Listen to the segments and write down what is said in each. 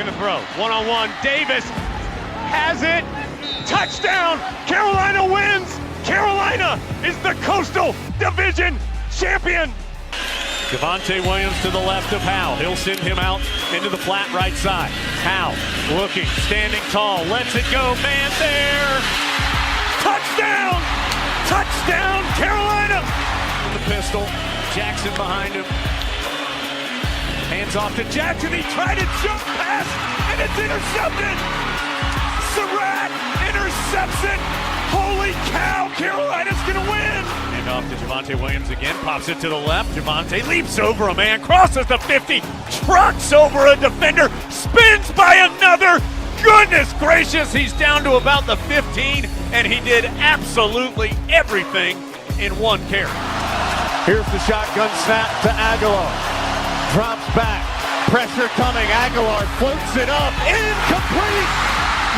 gonna throw. One-on-one, Davis has it. Touchdown! Carolina wins! Carolina is the Coastal Division champion! Javonte Williams to the left of Howe. He'll send him out into the flat right side. Howe looking, standing tall, lets it go, man there. Touchdown! Touchdown, Carolina! The pistol, Jackson behind him. Hands off to Jackson, he tried to jump pass, and it's intercepted! Zack intercepts it! Holy cow, Carolina's gonna win! And off to Javonte Williams again, pops it to the left. Javonte leaps over a man, crosses the 50, trucks over a defender, spins by another. Goodness gracious, he's down to about the 15, and he did absolutely everything in one carry. Here's the shotgun snap to Aguilar. Drops back, pressure coming, Aguilar floats it up, incomplete!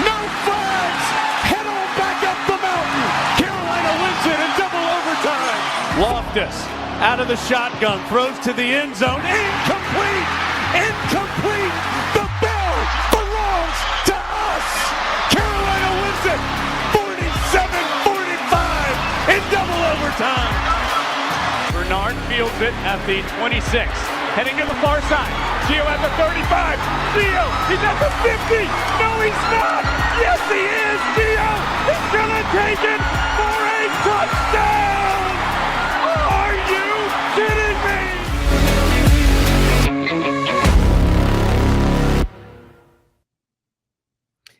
No flags! Head on back up the mountain! Carolina wins it in double overtime! Loftus, out of the shotgun, throws to the end zone, incomplete! Incomplete! The bell belongs to us! Carolina wins it 47-45 in double overtime! Bernard fields it at the 26. Heading to the far side. Gio at the 35. Gio, he's at the 50. No, he's not. Yes, he is. Gio is going to take it for a touchdown. Are you kidding me?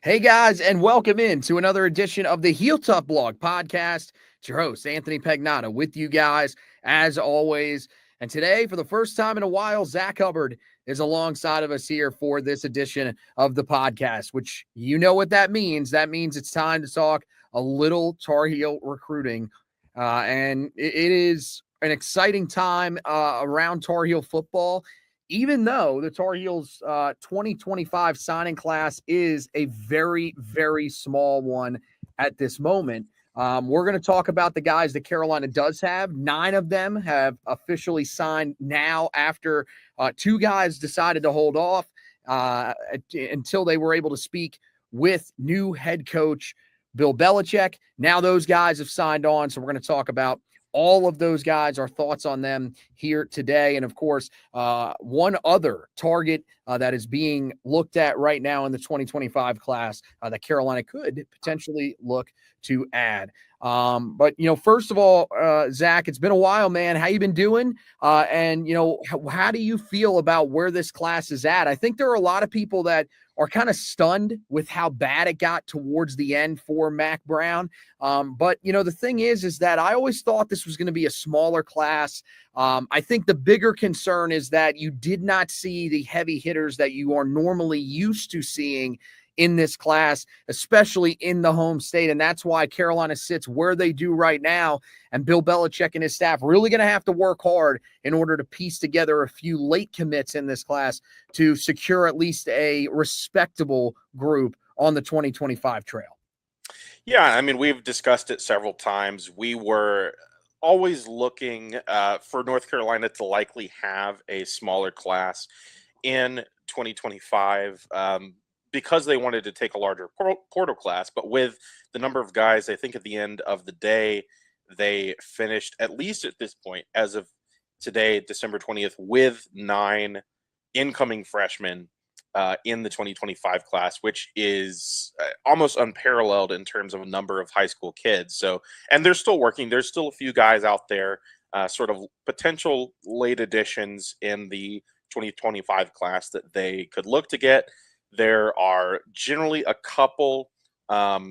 Hey guys, and welcome in to another edition of the Heel Tough Blog podcast. It's your host, Anthony Pagnotta, with you guys as always. And today, for the first time in a while, Zack Hubbard is alongside of us here for this edition of the podcast, which you know what that means. That means it's time to talk a little Tar Heel recruiting. And it is an exciting time around Tar Heel football, even though the Tar Heels 2025 signing class is a very, very small one at this moment. We're going to talk about the guys that Carolina does have. 9 of them have officially signed now after 2 guys decided to hold off until they were able to speak with new head coach Bill Belichick. Now those guys have signed on, so we're going to talk about all of those guys, our thoughts on them here today. And, of course, one other target that is being looked at right now in the 2025 class that Carolina could potentially look to add. But, first of all, Zack, it's been a while, man. How you been doing? And, how do you feel about where this class is at? I think there are a lot of people that are kind of stunned with how bad it got towards the end for Mack Brown. But, the thing is that I always thought this was going to be a smaller class. I think the bigger concern is that you did not see the heavy hitters that you are normally used to seeing in this class, especially in the home state. And that's why Carolina sits where they do right now. And Bill Belichick and his staff really going to have to work hard in order to piece together a few late commits in this class to secure at least a respectable group on the 2025 trail. Yeah, I mean, we've discussed it several times. We were always looking for North Carolina to likely have a smaller class in 2025 because they wanted to take a larger portal class. But with the number of guys, I think at the end of the day, they finished, at least at this point, as of today, December 20th, with 9 incoming freshmen in the 2025 class, which is almost unparalleled in terms of a number of high school kids. So, and they're still working. There's still a few guys out there, sort of potential late additions in the 2025 class that they could look to get. There are generally a couple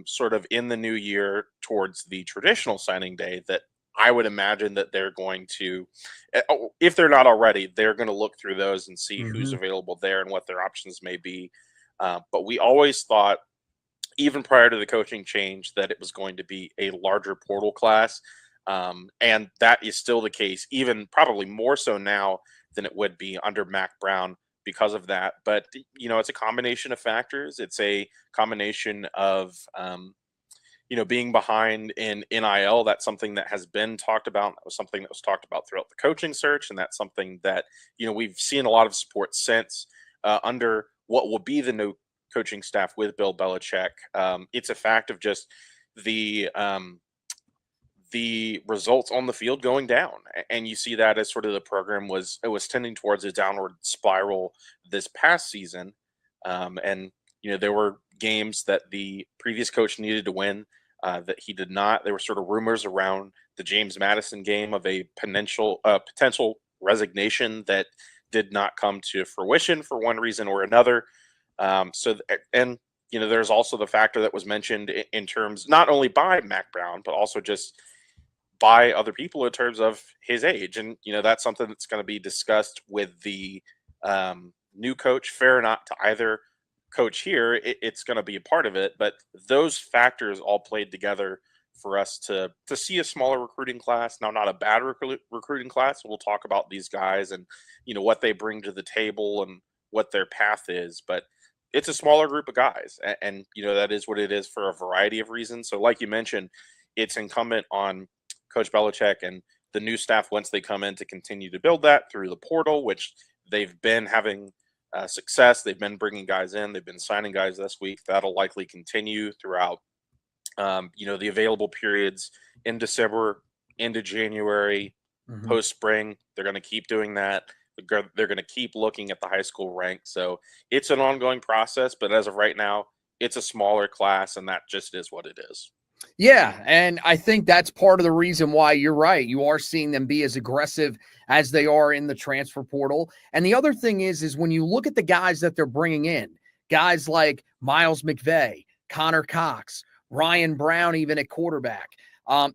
sort of in the new year towards the traditional signing day that I would imagine that they're going to, if they're not already, they're going to look through those and see who's available there and what their options may be. But we always thought, even prior to the coaching change, that it was going to be a larger portal class. And that is still the case, even probably more so now than it would be under Mack Brown because of that. But, it's a combination of factors. It's a combination of, being behind in NIL. That's something that has been talked about. That was something that was talked about throughout the coaching search. And that's something that, we've seen a lot of support since under what will be the new coaching staff with Bill Belichick. It's a fact of just the results on the field going down, and you see that as sort of the program was tending towards a downward spiral this past season. And there were games that the previous coach needed to win that he did not. There were sort of rumors around the James Madison game of a potential resignation that did not come to fruition for one reason or another. There's also the factor that was mentioned in terms not only by Mac Brown, but also just by other people in terms of his age. And, that's something that's going to be discussed with the new coach. Fair or not to either coach here, it's going to be a part of it. But those factors all played together for us to see a smaller recruiting class. Now, not a bad recruiting class. We'll talk about these guys and, what they bring to the table and what their path is. But it's a smaller group of guys. And that is what it is for a variety of reasons. So like you mentioned, it's incumbent on Coach Belichick and the new staff once they come in to continue to build that through the portal, which they've been having success. They've been bringing guys in. They've been signing guys this week. That'll likely continue throughout, the available periods in December, into January, post-spring. They're going to keep doing that. They're going to keep looking at the high school rank. So it's an ongoing process, but as of right now, it's a smaller class, and that just is what it is. Yeah, and I think that's part of the reason why you're right. You are seeing them be as aggressive as they are in the transfer portal. And the other thing is when you look at the guys that they're bringing in, guys like Miles McVay, Connor Cox, Ryan Brown, even at quarterback,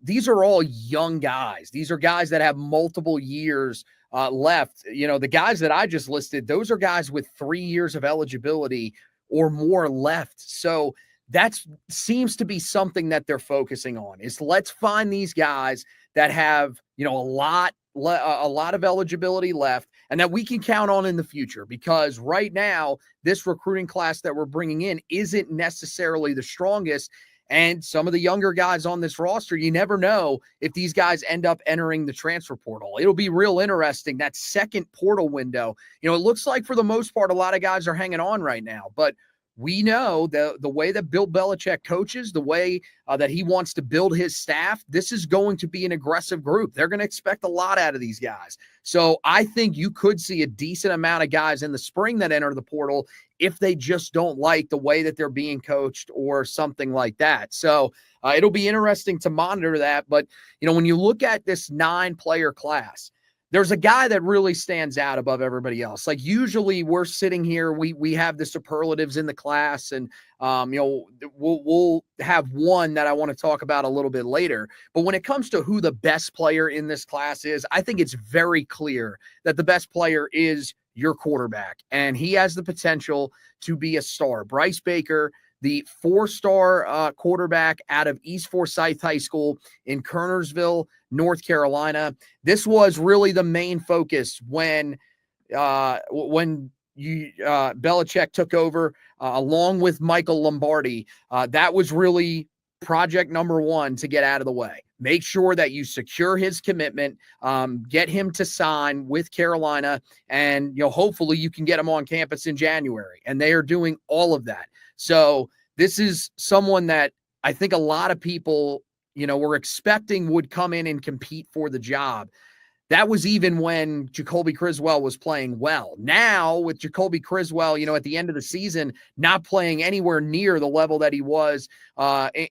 these are all young guys. These are guys that have multiple years left. The guys that I just listed, those are guys with 3 years of eligibility or more left. So that seems to be something that they're focusing on is let's find these guys that have, a lot of eligibility left and that we can count on in the future, because right now this recruiting class that we're bringing in isn't necessarily the strongest. And some of the younger guys on this roster, you never know if these guys end up entering the transfer portal. It'll be real interesting. That second portal window, it looks like for the most part, a lot of guys are hanging on right now, but we know the way that Bill Belichick coaches, the way that he wants to build his staff, this is going to be an aggressive group. They're going to expect a lot out of these guys. So I think you could see a decent amount of guys in the spring that enter the portal if they just don't like the way that they're being coached or something like that. So it'll be interesting to monitor that. But, when you look at this 9-player class, there's a guy that really stands out above everybody else. Like usually we're sitting here, we have the superlatives in the class, and we'll have one that I want to talk about a little bit later. But when it comes to who the best player in this class is, I think it's very clear that the best player is your quarterback, and he has the potential to be a star. Bryce Baker, the 4-star quarterback out of East Forsyth High School in Kernersville, North Carolina. This was really the main focus when Belichick took over, along with Michael Lombardi. That was really project number one to get out of the way. Make sure that you secure his commitment, get him to sign with Carolina, and hopefully you can get him on campus in January. And they are doing all of that. So this is someone that I think a lot of people, were expecting would come in and compete for the job. That was even when Jacoby Criswell was playing well. Now with Jacoby Criswell, at the end of the season, not playing anywhere near the level that he was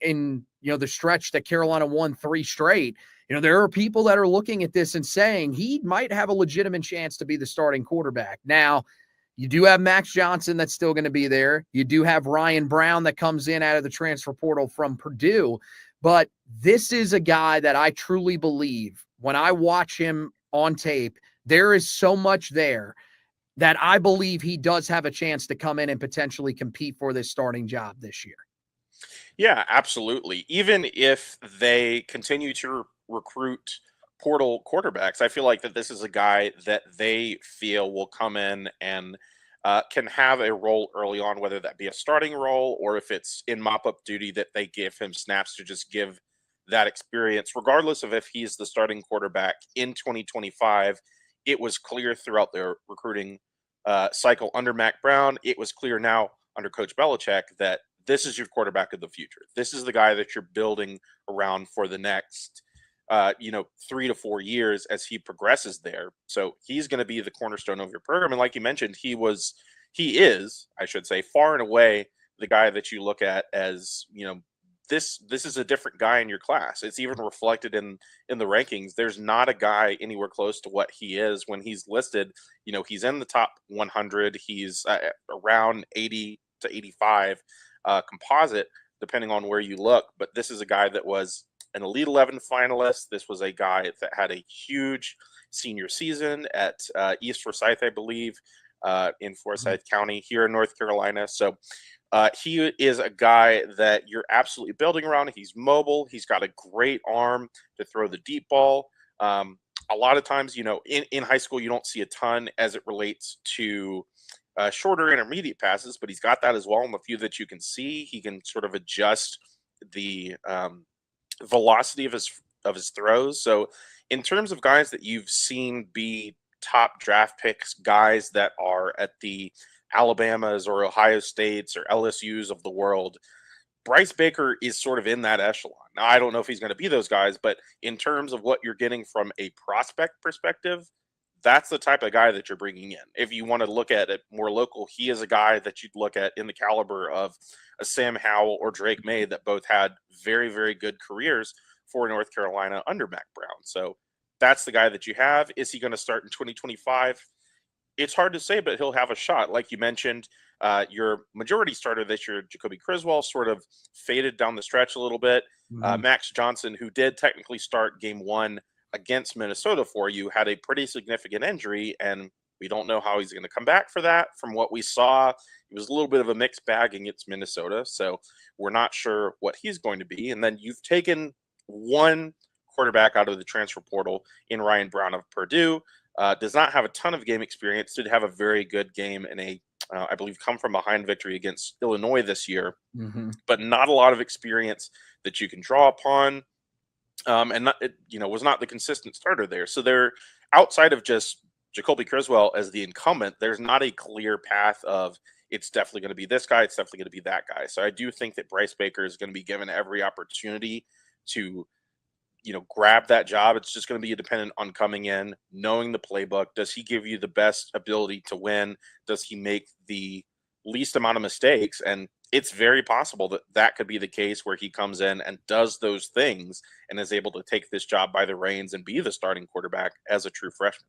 in the stretch that Carolina won 3 straight. There are people that are looking at this and saying he might have a legitimate chance to be the starting quarterback. Now, you do have Max Johnson that's still going to be there. You do have Ryan Brown that comes in out of the transfer portal from Purdue. But this is a guy that I truly believe, when I watch him on tape, there is so much there that I believe he does have a chance to come in and potentially compete for this starting job this year. Yeah, absolutely. Even if they continue to recruit portal quarterbacks, I feel like that this is a guy that they feel will come in and can have a role early on, whether that be a starting role or if it's in mop-up duty that they give him snaps to just give that experience. Regardless of if he's the starting quarterback in 2025, it was clear throughout their recruiting cycle under Mac Brown, it was clear now under Coach Belichick that this is your quarterback of the future. This is the guy that you're building around for the next 3 to 4 years as he progresses there. So he's going to be the cornerstone of your program. And like you mentioned, he is, I should say, far and away the guy that you look at as, this is a different guy in your class. It's even reflected in the rankings. There's not a guy anywhere close to what he is when he's listed. He's in the top 100. He's around 80 to 85 composite, depending on where you look. But this is a guy that was an Elite 11 finalist. This was a guy that had a huge senior season at East Forsyth, I believe, in Forsyth County here in North Carolina. So he is a guy that you're absolutely building around. He's mobile. He's got a great arm to throw the deep ball. A lot of times, in high school, you don't see a ton as it relates to shorter intermediate passes, but he's got that as well. And a few that you can see, he can sort of adjust the velocity of his throws. So in terms of guys that you've seen be top draft picks, guys that are at the Alabamas or Ohio States or LSUs of the world, Bryce Baker is sort of in that echelon. Now, I don't know if he's going to be those guys, but in terms of what you're getting from a prospect perspective, that's the type of guy that you're bringing in. If you want to look at it more local, he is a guy that you'd look at in the caliber of a Sam Howell or Drake May that both had very, very good careers for North Carolina under Mac Brown. So that's the guy that you have. Is he going to start in 2025? It's hard to say, but he'll have a shot. Like you mentioned, your majority starter this year, Jacoby Criswell, sort of faded down the stretch a little bit. Max Johnson, who did technically start game one against Minnesota for you, had a pretty significant injury, and we don't know how he's going to come back for that. From what we saw, it was a little bit of a mixed bag against Minnesota, so we're not sure what he's going to be. And then you've taken one quarterback out of the transfer portal in Ryan Brown of Purdue. Does not have a ton of game experience, did have a very good game in a, I believe, come from behind victory against Illinois this year, but not a lot of experience that you can draw upon. And not, was not the consistent starter there. So they're outside of just Jacoby Criswell as the incumbent. There's not a clear path of it's definitely going to be this guy. It's definitely going to be that guy. So I do think that Bryce Baker is going to be given every opportunity to, grab that job. It's just going to be dependent on coming in, knowing the playbook. Does he give you the best ability to win? Does he make the least amount of mistakes? And it's very possible that that could be the case where he comes in and does those things and is able to take this job by the reins and be the starting quarterback as a true freshman.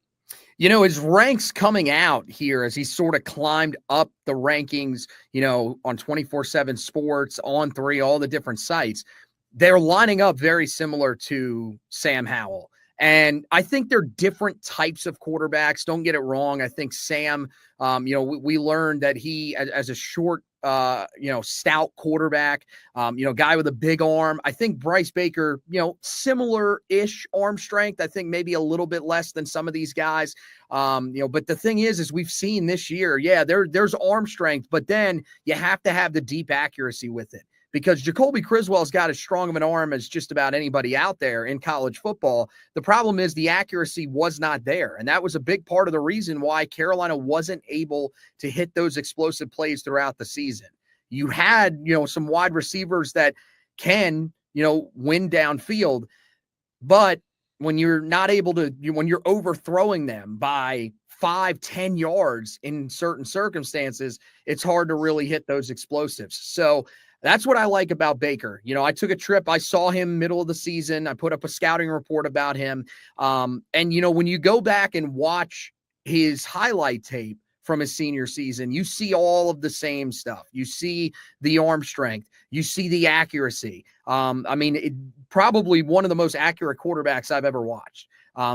His ranks coming out here as he sort of climbed up the rankings, on 24/7 Sports, On3, all the different sites, they're lining up very similar to Sam Howell. And I think they're different types of quarterbacks. Don't get it wrong. I think Sam, we learned that he, as a short, stout quarterback, guy with a big arm. I think Bryce Baker, similar-ish arm strength. I think maybe a little bit less than some of these guys. But the thing is we've seen this year, there's arm strength, but then you have to have the deep accuracy with it. Because Jacoby Criswell's got as strong of an arm as just about anybody out there in college football. The problem is the accuracy was not there. And that was a big part of the reason why Carolina wasn't able to hit those explosive plays throughout the season. You had, some wide receivers that can, win downfield. But when you're not able to, when you're overthrowing them by 5-10 yards in certain circumstances, it's hard to really hit those explosives. So that's what I like about Baker. I took a trip. I saw him middle of the season. I put up a scouting report about him. And, when you go back and watch his highlight tape from his senior season, you see all of the same stuff. You see the arm strength. You see the accuracy. Probably one of the most accurate quarterbacks I've ever watched.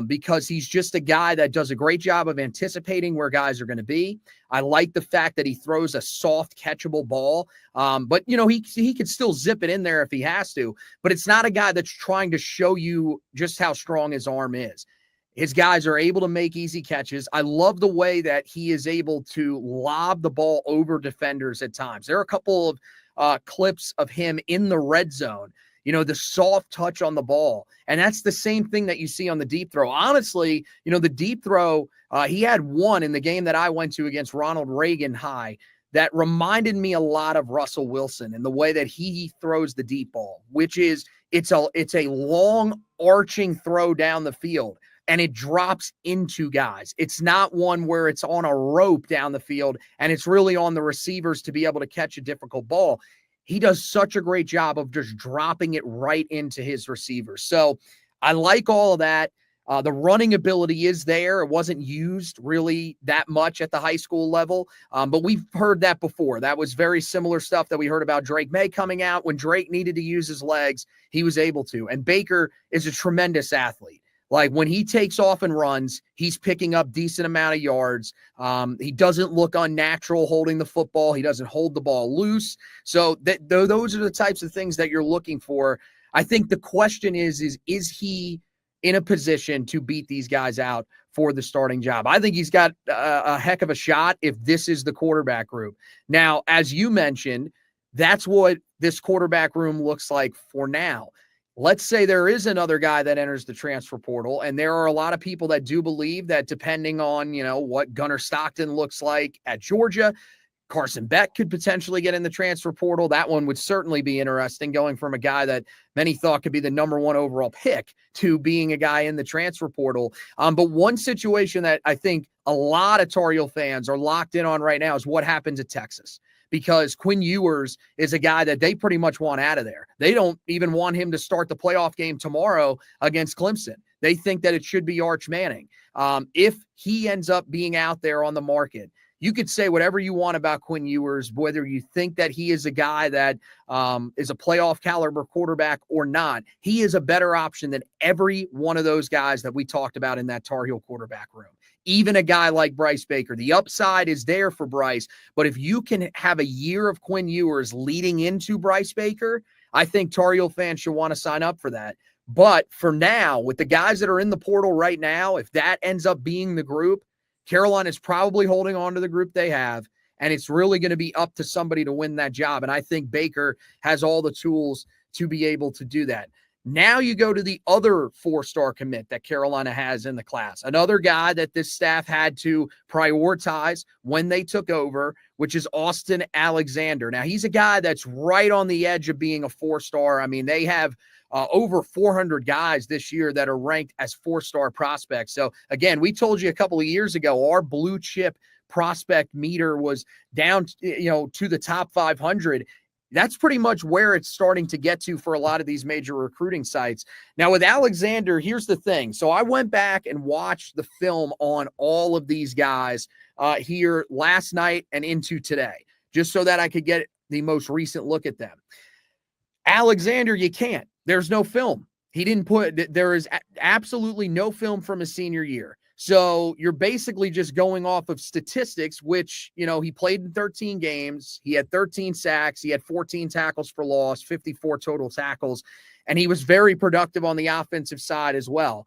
Because he's just a guy that does a great job of anticipating where guys are going to be. I like the fact that he throws a soft, catchable ball. But, he could still zip it in there if he has to. But it's not a guy that's trying to show you just how strong his arm is. His guys are able to make easy catches. I love the way that he is able to lob the ball over defenders at times. There are a couple of clips of him in the red zone. the soft touch on the ball. And that's the same thing that you see on the deep throw. Honestly, the deep throw, he had one in the game that I went to against Ronald Reagan High that reminded me a lot of Russell Wilson in the way that he throws the deep ball, which is it's a long arching throw down the field, and it drops into guys. It's not one where it's on a rope down the field and it's really on the receivers to be able to catch a difficult ball. He does such a great job of just dropping it right into his receivers. So I like all of that. The running ability is there. It wasn't used really that much at the high school level, but we've heard that before. That was very similar stuff that we heard about Drake May coming out. When Drake needed to use his legs, he was able to. And Baker is a tremendous athlete. Like when he takes off and runs, he's picking up decent amount of yards. He doesn't look unnatural holding the football. He doesn't hold the ball loose. So those are the types of things that you're looking for. I think the question is he in a position to beat these guys out for the starting job? I think he's got a heck of a shot if this is the quarterback group. Now, as you mentioned, that's what this quarterback room looks like for now. Let's say there is another guy that enters the transfer portal, and there are a lot of people that do believe that depending on, what Gunnar Stockton looks like at Georgia, Carson Beck could potentially get in the transfer portal. That one would certainly be interesting, going from a guy that many thought could be the number 1 overall pick to being a guy in the transfer portal. But one situation that I think a lot of Tar Heel fans are locked in on right now is what happens at Texas, because Quinn Ewers is a guy that they pretty much want out of there. They don't even want him to start the playoff game tomorrow against Clemson. They think that it should be Arch Manning. If he ends up being out there on the market, you could say whatever you want about Quinn Ewers, whether you think that he is a guy that is a playoff caliber quarterback or not. He is a better option than every one of those guys that we talked about in that Tar Heel quarterback room. Even a guy like Bryce Baker. The upside is there for Bryce, but if you can have a year of Quinn Ewers leading into Bryce Baker, I think Tar Heel fans should want to sign up for that. But for now, with the guys that are in the portal right now, if that ends up being the group, Carolina is probably holding on to the group they have, and it's really going to be up to somebody to win that job. And I think Baker has all the tools to be able to do that. Now you go to the other 4-star commit that Carolina has in the class, another guy that this staff had to prioritize when they took over, which is Austin Alexander. Now, he's a guy that's right on the edge of being a 4-star. I mean, they have over 400 guys this year that are ranked as 4-star prospects. So again, we told you a couple of years ago, our blue chip prospect meter was down, to the top 500. That's pretty much where it's starting to get to for a lot of these major recruiting sites. Now with Alexander, here's the thing. So I went back and watched the film on all of these guys here last night and into today, just so that I could get the most recent look at them. Alexander, you can't. There's no film. There is absolutely no film from his senior year. So you're basically just going off of statistics, which, he played in 13 games. He had 13 sacks. He had 14 tackles for loss, 54 total tackles. And he was very productive on the offensive side as well.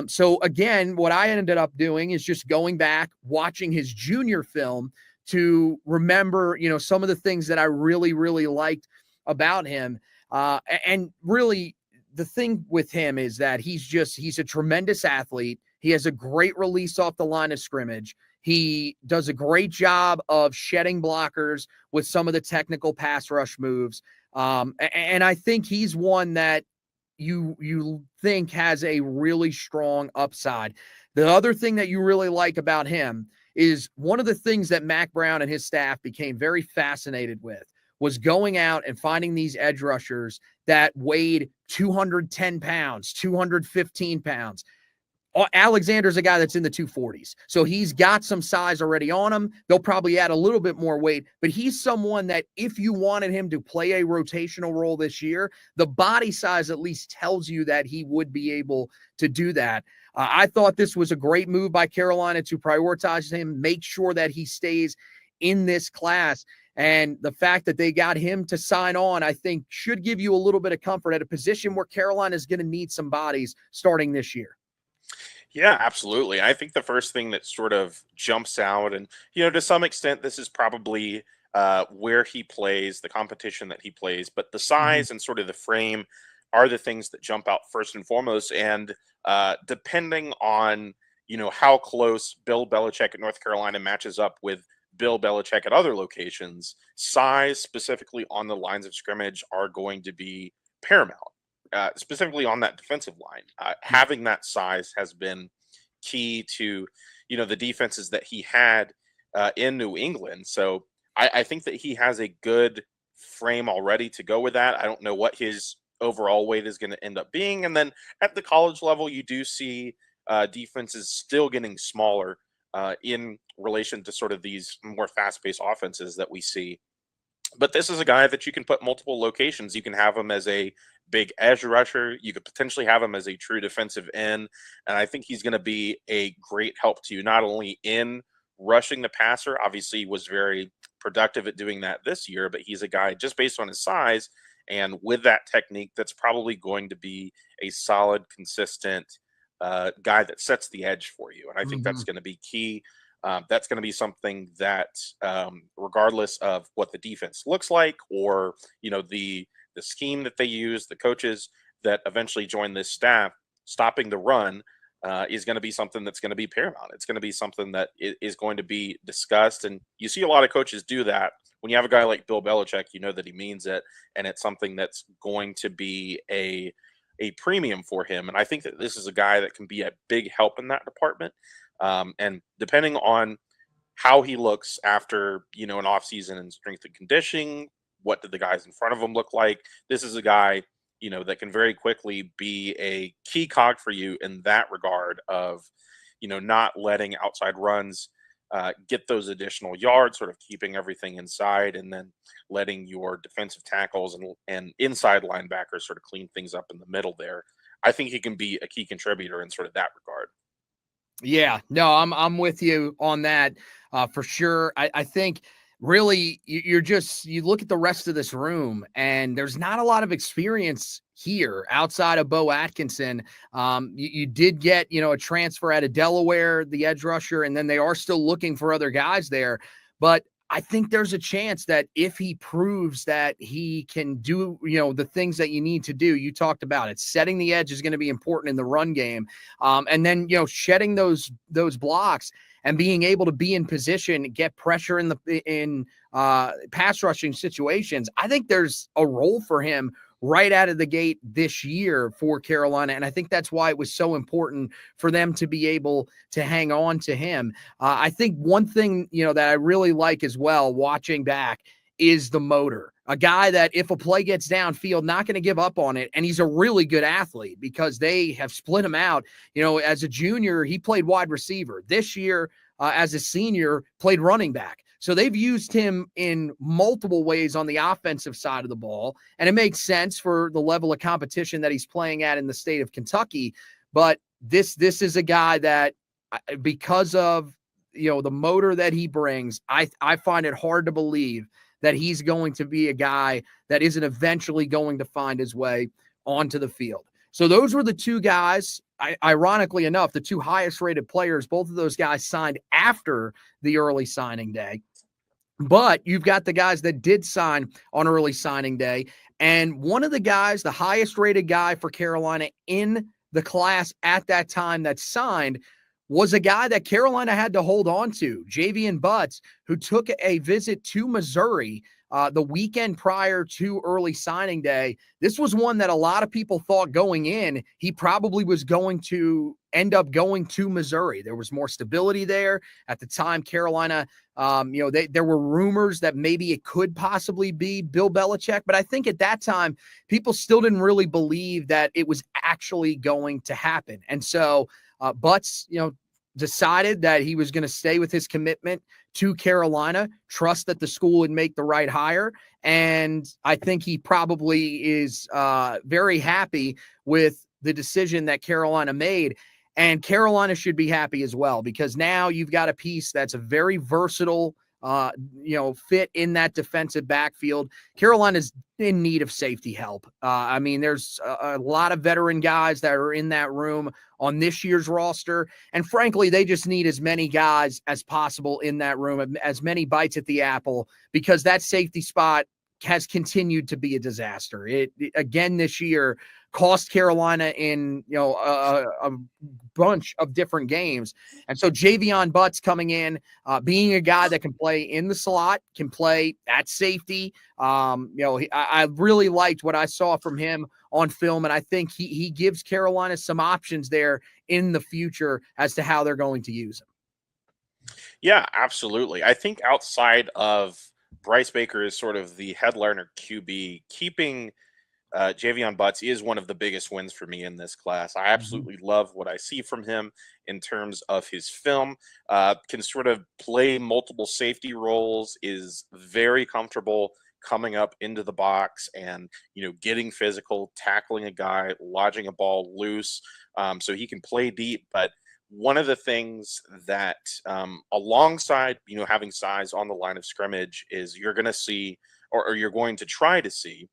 So again, what I ended up doing is just going back, watching his junior film to remember, some of the things that I really, really liked about him. And really, the thing with him is that he's a tremendous athlete. He has a great release off the line of scrimmage. He does a great job of shedding blockers with some of the technical pass rush moves. And I think he's one that you think has a really strong upside. The other thing that you really like about him is one of the things that Mac Brown and his staff became very fascinated with was going out and finding these edge rushers that weighed 210 pounds, 215 pounds. Alexander's a guy that's in the 240s. So he's got some size already on him. They'll probably add a little bit more weight, but he's someone that if you wanted him to play a rotational role this year, the body size at least tells you that he would be able to do that. I thought this was a great move by Carolina to prioritize him, make sure that he stays in this class. And the fact that they got him to sign on, I think, should give you a little bit of comfort at a position where Carolina is going to need some bodies starting this year. Yeah, absolutely. I think the first thing that sort of jumps out, and to some extent, this is probably where he plays, the competition that he plays, but the size and sort of the frame are the things that jump out first and foremost. And depending on, how close Bill Belichick at North Carolina matches up with Bill Belichick at other locations, size specifically on the lines of scrimmage are going to be paramount, specifically on that defensive line. Having that size has been key to, the defenses that he had in New England. So I think that he has a good frame already to go with that. I don't know what his overall weight is going to end up being. And then at the college level, you do see defenses still getting smaller in relation to sort of these more fast-paced offenses that we see. But this is a guy that you can put multiple locations. You can have him as a big edge rusher. You could potentially have him as a true defensive end. And I think he's going to be a great help to you, not only in rushing the passer. Obviously, he was very productive at doing that this year, but he's a guy just based on his size and with that technique that's probably going to be a solid, consistent guy that sets the edge for you. And I think that's going to be key. That's going to be something that, regardless of what the defense looks like, or the scheme that they use, the coaches that eventually join this staff, stopping the run is going to be something that's going to be paramount. It's going to be something that is going to be discussed, and you see a lot of coaches do that. When you have a guy like Bill Belichick, you know that he means it, and it's something that's going to be a premium for him. And I think that this is a guy that can be a big help in that department. And depending on how he looks after, an offseason and strength and conditioning, what did the guys in front of him look like? This is a guy, that can very quickly be a key cog for you in that regard of, not letting outside runs get those additional yards, sort of keeping everything inside, and then letting your defensive tackles and inside linebackers sort of clean things up in the middle there. I think he can be a key contributor in sort of that regard. Yeah, no, I'm with you on that for sure. I think really you look at the rest of this room and there's not a lot of experience here outside of Bo Atkinson. You did get, a transfer out of Delaware, the edge rusher, and then they are still looking for other guys there. But I think there's a chance that if he proves that he can do, the things that you need to do, you talked about it, setting the edge is going to be important in the run game. And then, shedding those blocks and being able to be in position, get pressure in pass rushing situations. I think there's a role for him right out of the gate this year for Carolina. And I think that's why it was so important for them to be able to hang on to him. I think one thing, that I really like as well, watching back, is the motor. A guy that if a play gets downfield, not going to give up on it. And he's a really good athlete because they have split him out. As a junior, he played wide receiver. This year, as a senior, played running back. So they've used him in multiple ways on the offensive side of the ball, and it makes sense for the level of competition that he's playing at in the state of Kentucky. But this is a guy that, because of the motor that he brings, I find it hard to believe that he's going to be a guy that isn't eventually going to find his way onto the field. So those were the two guys. Ironically enough, the two highest rated players, both of those guys signed after the early signing day. But you've got the guys that did sign on early signing day. And one of the guys, the highest rated guy for Carolina in the class at that time that signed, was a guy that Carolina had to hold on to, Javian Butts, who took a visit to Missouri the weekend prior to early signing day. This was one that a lot of people thought going in, he probably was going to end up going to Missouri. There was more stability there. At the time, Carolina, there were rumors that maybe it could possibly be Bill Belichick. But I think at that time, people still didn't really believe that it was actually going to happen. And so Butts, decided that he was going to stay with his commitment to Carolina, trust that the school would make the right hire. And I think he probably is very happy with the decision that Carolina made. And Carolina should be happy as well, because now you've got a piece that's a very versatile fit in that defensive backfield. Carolina's in need of safety help. I mean, there's a lot of veteran guys that are in that room on this year's roster. And frankly, they just need as many guys as possible in that room, as many bites at the apple, because that safety spot has continued to be a disaster. It again this year cost Carolina in a bunch of different games. And so Javion Butts coming in, being a guy that can play in the slot, can play at safety. I really liked what I saw from him on film, and I think he gives Carolina some options there in the future as to how they're going to use him. Yeah, absolutely. I think outside of Bryce Baker is sort of the headliner QB, keeping Javion Butts is one of the biggest wins for me in this class. I absolutely love what I see from him in terms of his film. Can sort of play multiple safety roles, is very comfortable coming up into the box and, getting physical, tackling a guy, lodging a ball loose. So he can play deep. But one of the things that, alongside, having size on the line of scrimmage, is you're going to see, or you're going to try to see,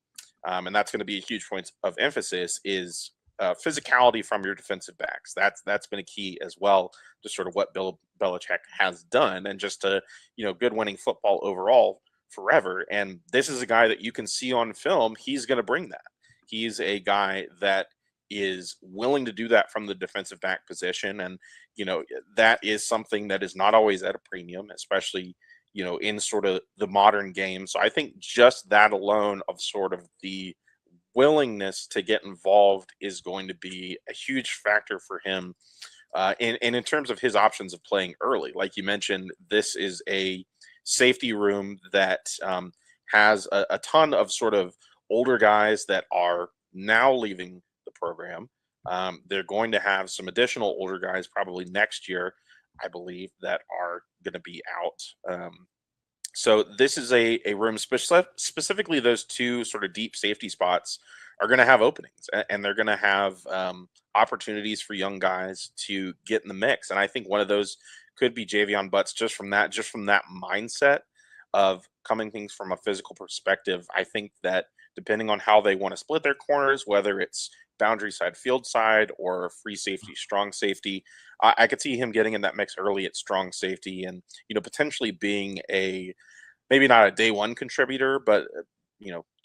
and that's going to be a huge point of emphasis, is physicality from your defensive backs. That's been a key as well to sort of what Bill Belichick has done, and just to good winning football overall forever. And this is a guy that you can see on film. He's going to bring that. He's a guy that is willing to do that from the defensive back position, and that is something that is not always at a premium, especially in sort of the modern game. So I think just that alone of sort of the willingness to get involved is going to be a huge factor for him. And in terms of his options of playing early, like you mentioned, this is a safety room that has a ton of sort of older guys that are now leaving the program. They're going to have some additional older guys probably next year, I believe, that are going to be out. So this is a room, specifically those two sort of deep safety spots are going to have openings, and they're going to have opportunities for young guys to get in the mix. And I think one of those could be Javion Butts, just from that mindset of coming things from a physical perspective. I think that depending on how they want to split their corners, whether it's boundary side, field side, or free safety, strong safety, I could see him getting in that mix early at strong safety, and potentially being maybe not a day one contributor, but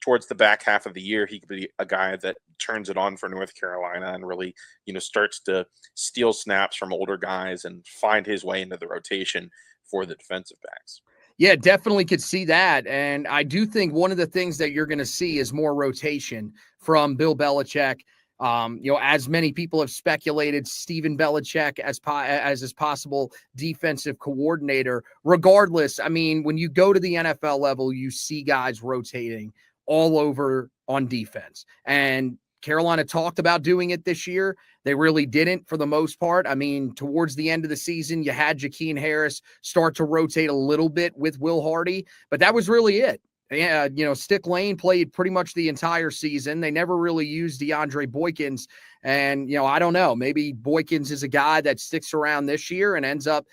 towards the back half of the year, he could be a guy that turns it on for North Carolina and really starts to steal snaps from older guys and find his way into the rotation for the defensive backs. Yeah, definitely could see that. And I do think one of the things that you're going to see is more rotation from Bill Belichick. As many people have speculated, Steven Belichick as his possible defensive coordinator. Regardless, I mean, when you go to the NFL level, you see guys rotating all over on defense. And Carolina talked about doing it this year. They really didn't for the most part. I mean, towards the end of the season, you had Jakeem Harris start to rotate a little bit with Will Hardy, but that was really it. Yeah, Stick Lane played pretty much the entire season. They never really used DeAndre Boykins. And, I don't know, maybe Boykins is a guy that sticks around this year and ends up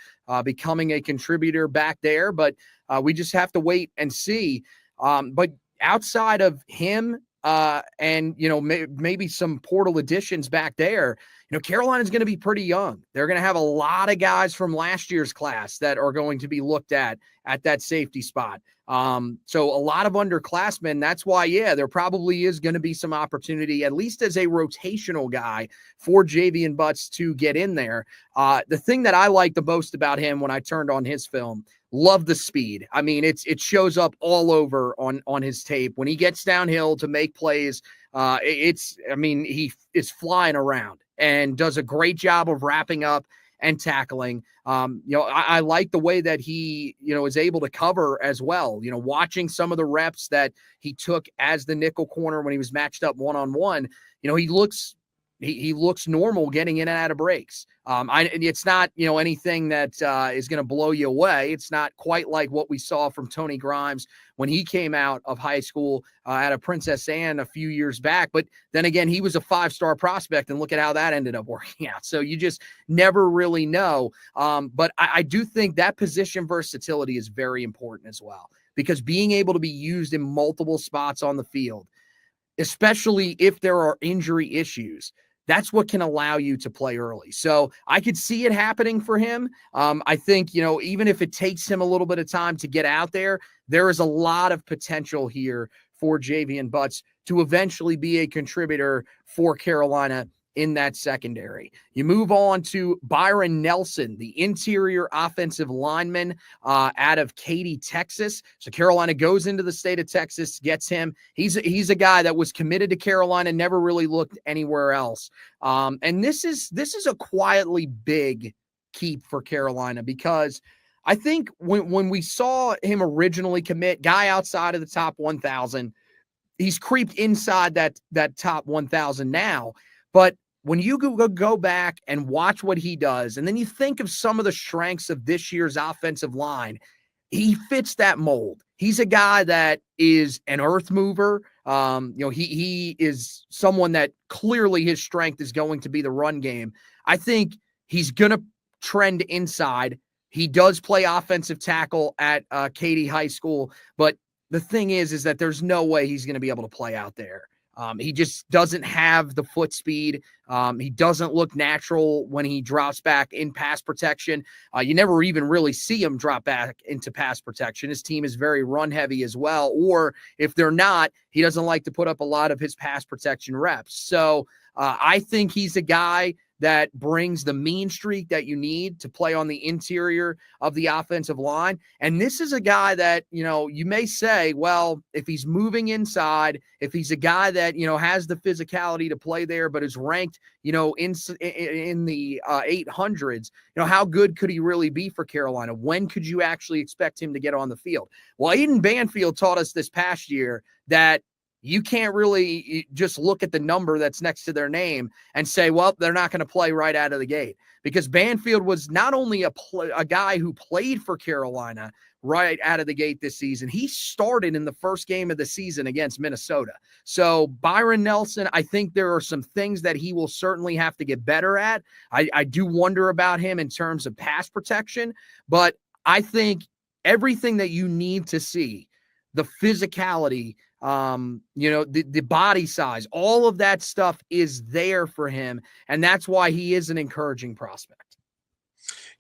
becoming a contributor back there. But we just have to wait and see. But outside of him and, maybe some portal additions back there, Carolina's going to be pretty young. They're going to have a lot of guys from last year's class that are going to be looked at that safety spot. So a lot of underclassmen. That's why, there probably is going to be some opportunity, at least as a rotational guy, for Javion Butts to get in there. The thing that I like the most about him when I turned on his film, love the speed. I mean, it shows up all over on his tape when he gets downhill to make plays. He is flying around and does a great job of wrapping up and tackling. I like the way that he, is able to cover as well. Watching some of the reps that he took as the nickel corner when he was matched up one-on-one, he looks He looks normal getting in and out of breaks. It's not, anything that is going to blow you away. It's not quite like what we saw from Tony Grimes when he came out of high school out of Princess Anne a few years back. But then again, he was a 5-star prospect, and look at how that ended up working out. So you just never really know. But I do think that position versatility is very important as well, because being able to be used in multiple spots on the field, especially if there are injury issues, that's what can allow you to play early. So I could see it happening for him. I think, even if it takes him a little bit of time to get out there is a lot of potential here for Javian Butts to eventually be a contributor for Carolina in that secondary. You move on to Byron Nelson, the interior offensive lineman out of Katy, Texas. So Carolina goes into the state of Texas, gets him. He's a guy that was committed to Carolina, never really looked anywhere else. And this is a quietly big keep for Carolina, because I think when we saw him originally commit, guy outside of the top 1,000, he's creeped inside that top 1,000 now. But when you go back and watch what he does, and then you think of some of the strengths of this year's offensive line, he fits that mold. He's a guy that is an earth mover. He is someone that clearly his strength is going to be the run game. I think he's going to trend inside. He does play offensive tackle at Katy High School, but the thing is that there's no way he's going to be able to play out there. He just doesn't have the foot speed. He doesn't look natural when he drops back in pass protection. You never even really see him drop back into pass protection. His team is very run heavy as well. Or if they're not, he doesn't like to put up a lot of his pass protection reps. So I think he's a guy that brings the mean streak that you need to play on the interior of the offensive line. And this is a guy that, you may say, well, if he's moving inside, if he's a guy that, has the physicality to play there, but is ranked, in the 800s, how good could he really be for Carolina? When could you actually expect him to get on the field? Well, Aiden Banfield taught us this past year that you can't really just look at the number that's next to their name and say, well, they're not going to play right out of the gate, because Banfield was not only a guy who played for Carolina right out of the gate this season. He started in the first game of the season against Minnesota. So Byron Nelson, I think there are some things that he will certainly have to get better at. I do wonder about him in terms of pass protection, but I think everything that you need to see, the physicality, the body size, all of that stuff is there for him. And that's why he is an encouraging prospect.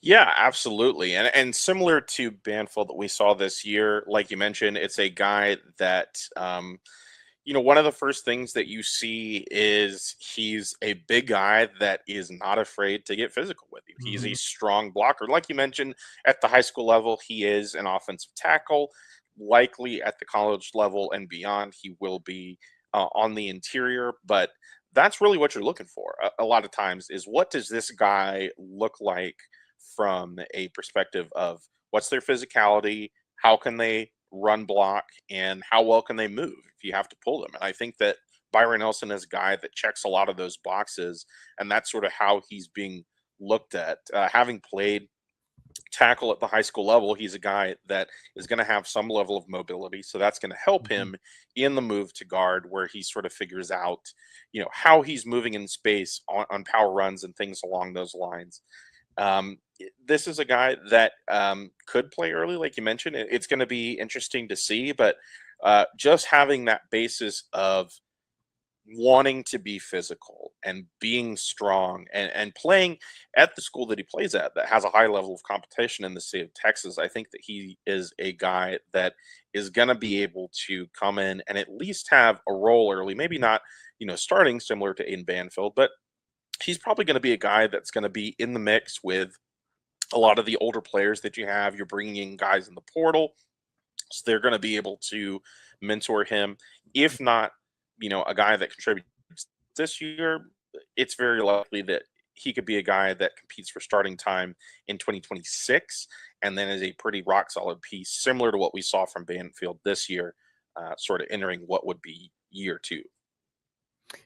Yeah, absolutely. And similar to Banfield that we saw this year, like you mentioned, it's a guy that, one of the first things that you see is he's a big guy that is not afraid to get physical with you. Mm-hmm. He's a strong blocker. Like you mentioned, at the high school level, he is an offensive tackle. Likely at the college level and beyond, he will be on the interior, but that's really what you're looking for a lot of times, is what does this guy look like from a perspective of what's their physicality, how can they run block, and how well can they move if you have to pull them. And I think that Byron Nelson is a guy that checks a lot of those boxes, and that's sort of how he's being looked at. Having played tackle at the high school level, he's a guy that is going to have some level of mobility, so that's going to help him in the move to guard, where he sort of figures out how he's moving in space on power runs and things along those lines. This is a guy that could play early, like you mentioned. It's going to be interesting to see, but just having that basis of wanting to be physical and being strong and playing at the school that he plays at that has a high level of competition in the state of Texas, I think that he is a guy that is going to be able to come in and at least have a role early, maybe not, starting similar to Aiden Banfield, but he's probably going to be a guy that's going to be in the mix with a lot of the older players that you have. You're bringing in guys in the portal, so they're going to be able to mentor him. If not, a guy that contributes this year, it's very likely that he could be a guy that competes for starting time in 2026 and then is a pretty rock solid piece, similar to what we saw from Banfield this year, sort of entering what would be year two.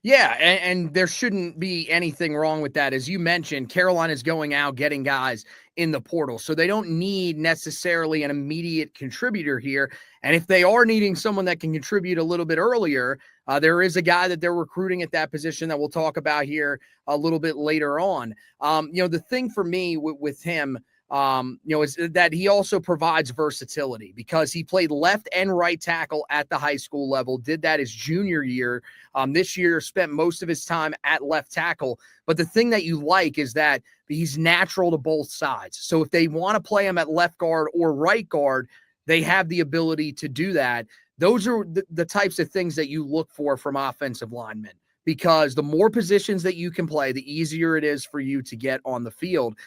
Yeah, and there shouldn't be anything wrong with that. As you mentioned, Carolina's going out getting guys in the portal, so they don't need necessarily an immediate contributor here. And if they are needing someone that can contribute a little bit earlier, there is a guy that they're recruiting at that position that we'll talk about here a little bit later on. The thing for me with him, is that he also provides versatility because he played left and right tackle at the high school level, did that his junior year. This year spent most of his time at left tackle. But the thing that you like is that he's natural to both sides. So if they want to play him at left guard or right guard, they have the ability to do that. Those are the types of things that you look for from offensive linemen, because the more positions that you can play, the easier it is for you to get on the field.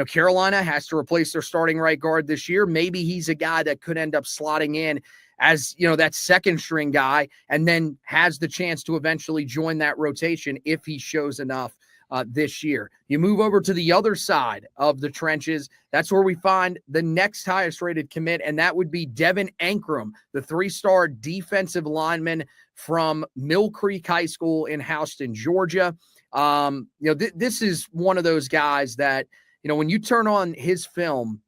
Carolina has to replace their starting right guard this year. Maybe he's a guy that could end up slotting in as, that second string guy, and then has the chance to eventually join that rotation if he shows enough this year. You move over to the other side of the trenches. That's where we find the next highest rated commit, and that would be Devin Ankrum, the 3-star defensive lineman from Mill Creek High School in Houston, Georgia. This is one of those guys that, when you turn on his film,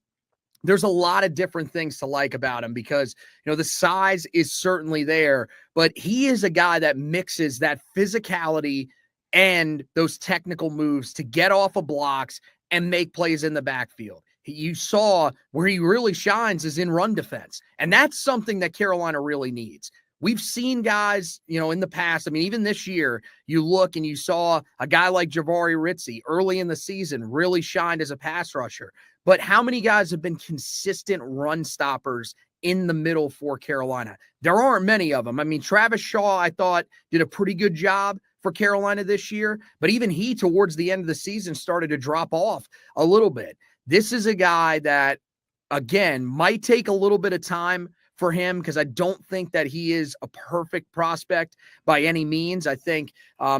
there's a lot of different things to like about him because, the size is certainly there, but he is a guy that mixes that physicality and those technical moves to get off of blocks and make plays in the backfield. You saw where he really shines is in run defense, and that's something that Carolina really needs. We've seen guys, in the past. I mean, even this year, you look and you saw a guy like Javari Ritzy early in the season really shined as a pass rusher. But how many guys have been consistent run stoppers in the middle for Carolina? There aren't many of them. I mean, Travis Shaw, I thought, did a pretty good job for Carolina this year, but even he, towards the end of the season, started to drop off a little bit. This is a guy that, again, might take a little bit of time for him because I don't think that he is a perfect prospect by any means. I think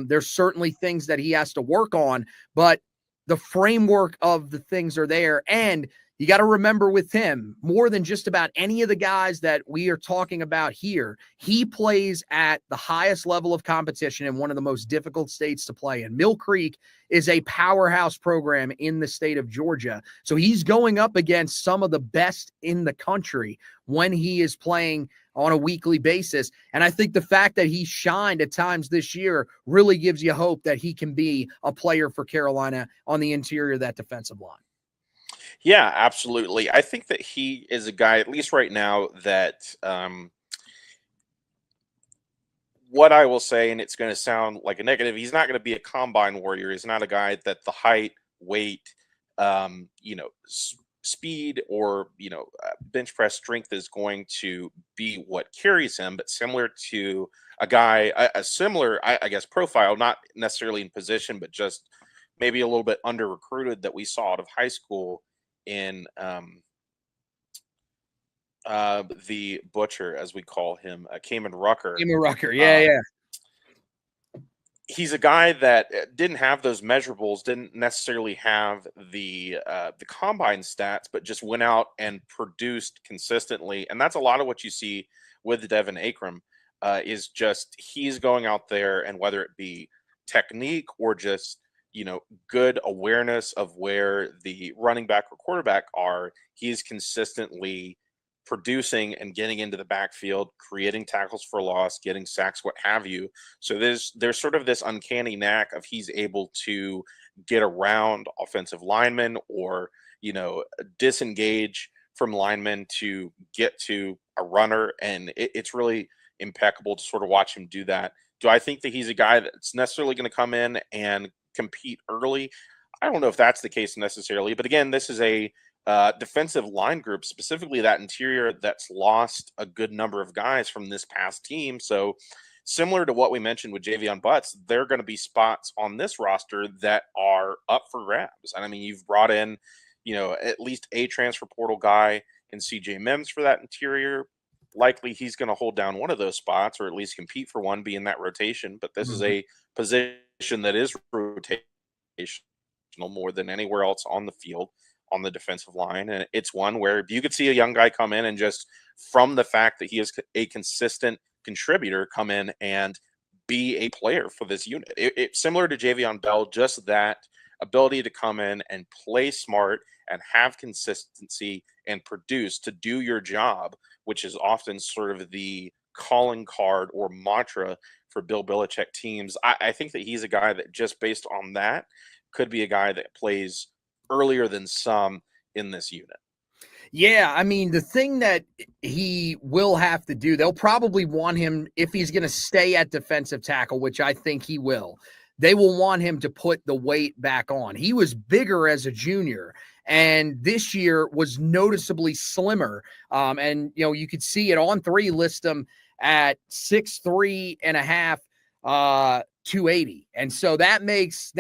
there's certainly things that he has to work on, but the framework of the things are there. And you got to remember with him, more than just about any of the guys that we are talking about here, he plays at the highest level of competition in one of the most difficult states to play in. Mill Creek is a powerhouse program in the state of Georgia. So he's going up against some of the best in the country when he is playing on a weekly basis. And I think the fact that he shined at times this year really gives you hope that he can be a player for Carolina on the interior of that defensive line. Yeah, absolutely. I think that he is a guy, at least right now, that what I will say, and it's going to sound like a negative, he's not going to be a combine warrior. He's not a guy that the height, weight, speed, or bench press strength is going to be what carries him. But similar to a guy, a similar, I guess, profile, not necessarily in position, but just maybe a little bit under recruited that we saw out of high school in the butcher, as we call him, Kamen Rucker. Kamen Rucker, yeah. He's a guy that didn't have those measurables, didn't necessarily have the combine stats, but just went out and produced consistently. And that's a lot of what you see with Devin Ankrum, is just he's going out there, and whether it be technique or just good awareness of where the running back or quarterback are, he's consistently producing and getting into the backfield, creating tackles for loss, getting sacks, what have you. So there's sort of this uncanny knack of he's able to get around offensive linemen or, disengage from linemen to get to a runner. And it's really impeccable to sort of watch him do that. Do I think that he's a guy that's necessarily going to come in and compete early? I don't know if that's the case necessarily, but again, this is a defensive line group, specifically that interior, that's lost a good number of guys from this past team. So similar to what we mentioned with Javion Butts, there are going to be spots on this roster that are up for grabs. And I mean, you've brought in, at least a transfer portal guy in CJ Mims for that interior. Likely he's going to hold down one of those spots, or at least compete for one, be in that rotation. But this is a position that is rotational more than anywhere else on the field, on the defensive line. And it's one where you could see a young guy come in and just, from the fact that he is a consistent contributor, come in and be a player for this unit. Similar to Javion Bell, just that ability to come in and play smart and have consistency and produce to do your job, which is often sort of the calling card or mantra for Bill Belichick teams. I think that he's a guy that, just based on that, could be a guy that plays earlier than some in this unit. Yeah, I mean, the thing that he will have to do, they'll probably want him, if he's going to stay at defensive tackle, which I think he will, they will want him to put the weight back on. He was bigger as a junior, and this year was noticeably slimmer. And, you know, you could see it on 3, list him at 6'3 and a half, 280. And so that makes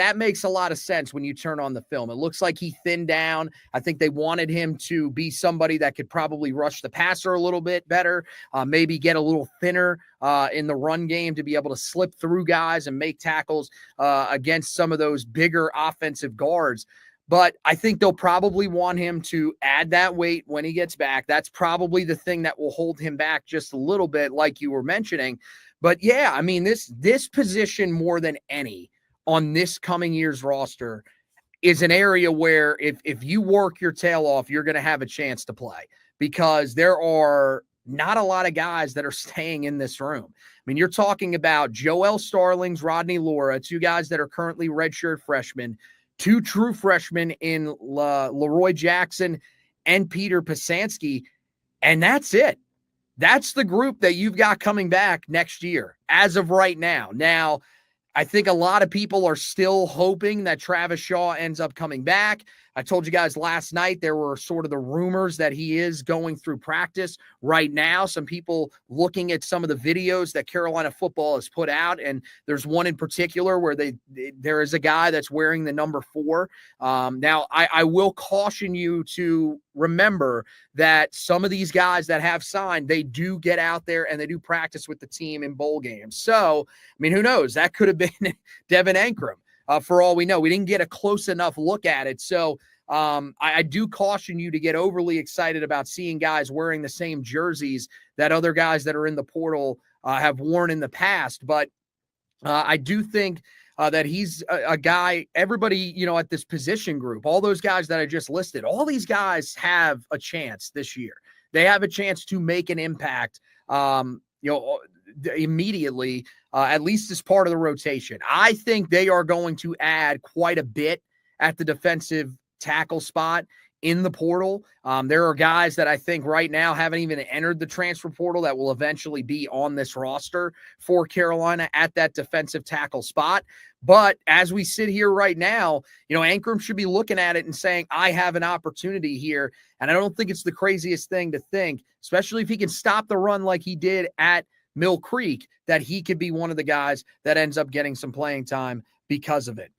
a lot of sense when you turn on the film. It looks like he thinned down. I think they wanted him to be somebody that could probably rush the passer a little bit better, maybe get a little thinner in the run game to be able to slip through guys and make tackles against some of those bigger offensive guards. But I think they'll probably want him to add that weight when he gets back. That's probably the thing that will hold him back just a little bit, like you were mentioning. But yeah, I mean, this position more than any on this coming year's roster is an area where if you work your tail off, you're going to have a chance to play, because there are not a lot of guys that are staying in this room. I mean, you're talking about Joel Starlings, Rodney Laura, 2 guys that are currently redshirt freshmen, 2 true freshmen in Leroy Jackson and Peter Pasansky, and that's it. That's the group that you've got coming back next year as of right now. Now, I think a lot of people are still hoping that Travis Shaw ends up coming back. I told you guys last night there were sort of the rumors that he is going through practice right now. Some people looking at some of the videos that Carolina football has put out, and there's one in particular where there is a guy that's wearing the number 4. Now, I will caution you to remember that some of these guys that have signed, they do get out there and they do practice with the team in bowl games. So, I mean, who knows? That could have been Devin Ankrum. For all we know, we didn't get a close enough look at it. So I do caution you to get overly excited about seeing guys wearing the same jerseys that other guys that are in the portal have worn in the past. But I do think that he's a guy, everybody, you know, at this position group, all those guys that I just listed, all these guys have a chance this year. They have a chance to make an impact, immediately, at least as part of the rotation. I think they are going to add quite a bit at the defensive tackle spot in the portal. There are guys that I think right now haven't even entered the transfer portal that will eventually be on this roster for Carolina at that defensive tackle spot. But as we sit here right now, you know, Ankrum should be looking at it and saying, I have an opportunity here. And I don't think it's the craziest thing to think, especially if he can stop the run like he did at Mill Creek, that he could be one of the guys that ends up getting some playing time because of it.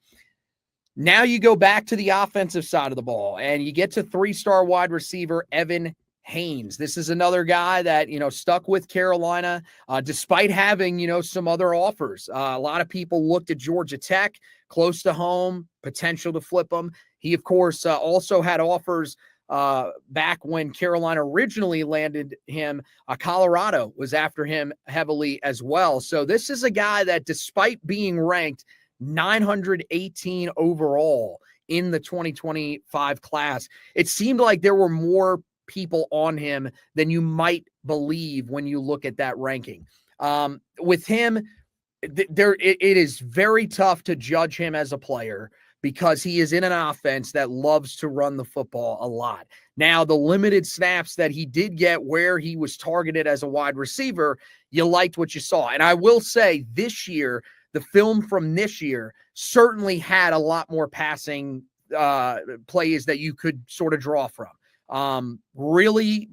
Now you go back to the offensive side of the ball and you get to 3-star wide receiver Evan Haynes. This is another guy that, you know, stuck with Carolina despite having, you know, some other offers. A lot of people looked at Georgia Tech, close to home, potential to flip him. He, of course, also had offers back when Carolina originally landed him. Colorado was after him heavily as well. So this is a guy that, despite being ranked 918 overall in the 2025 class, it seemed like there were more people on him than you might believe when you look at that ranking. With him, it is very tough to judge him as a player because he is in an offense that loves to run the football a lot. Now, the limited snaps that he did get where he was targeted as a wide receiver, you liked what you saw. And I will say this year, the film from this year certainly had a lot more passing plays that you could sort of draw from. Really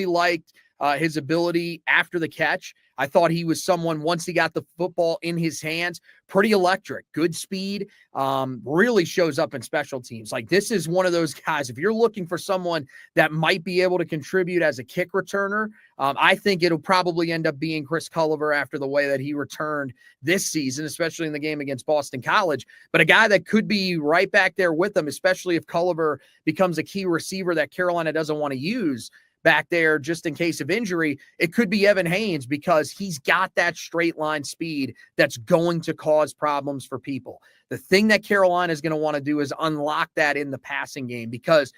liked his ability after the catch. I thought he was someone, once he got the football in his hands, pretty electric, good speed, really shows up in special teams. Like, this is one of those guys, if you're looking for someone that might be able to contribute as a kick returner, I think it'll probably end up being Chris Culliver after the way that he returned this season, especially in the game against Boston College. But a guy that could be right back there with him, especially if Culliver becomes a key receiver that Carolina doesn't want to use. back there just in case of injury, it could be Evan Haynes because he's got that straight line speed that's going to cause problems for people. The thing that Carolina is going to want to do is unlock that in the passing game, because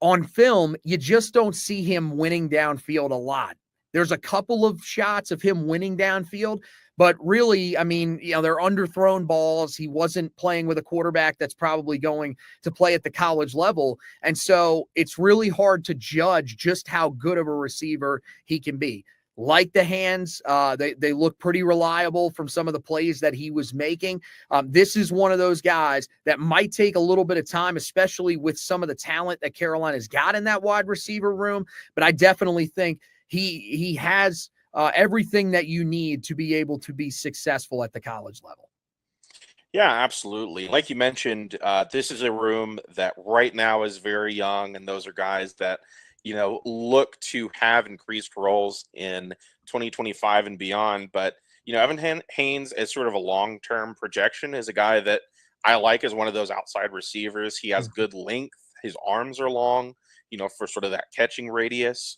on film, you just don't see him winning downfield a lot. There's a couple of shots of him winning downfield, but really, I mean, they're underthrown balls. He wasn't playing with a quarterback that's probably going to play at the college level. And so it's really hard to judge just how good of a receiver he can be. Like the hands, they look pretty reliable from some of the plays that he was making. This is one of those guys that might take a little bit of time, especially with some of the talent that Carolina's got in that wide receiver room. But I definitely think he has everything that you need to be able to be successful at the college level. Yeah, absolutely. Like you mentioned, this is a room that right now is very young, and those are guys that, look to have increased roles in 2025 and beyond. But, Evan Haynes, as sort of a long-term projection, is a guy that I like as one of those outside receivers. He has good length. His arms are long, for sort of that catching radius.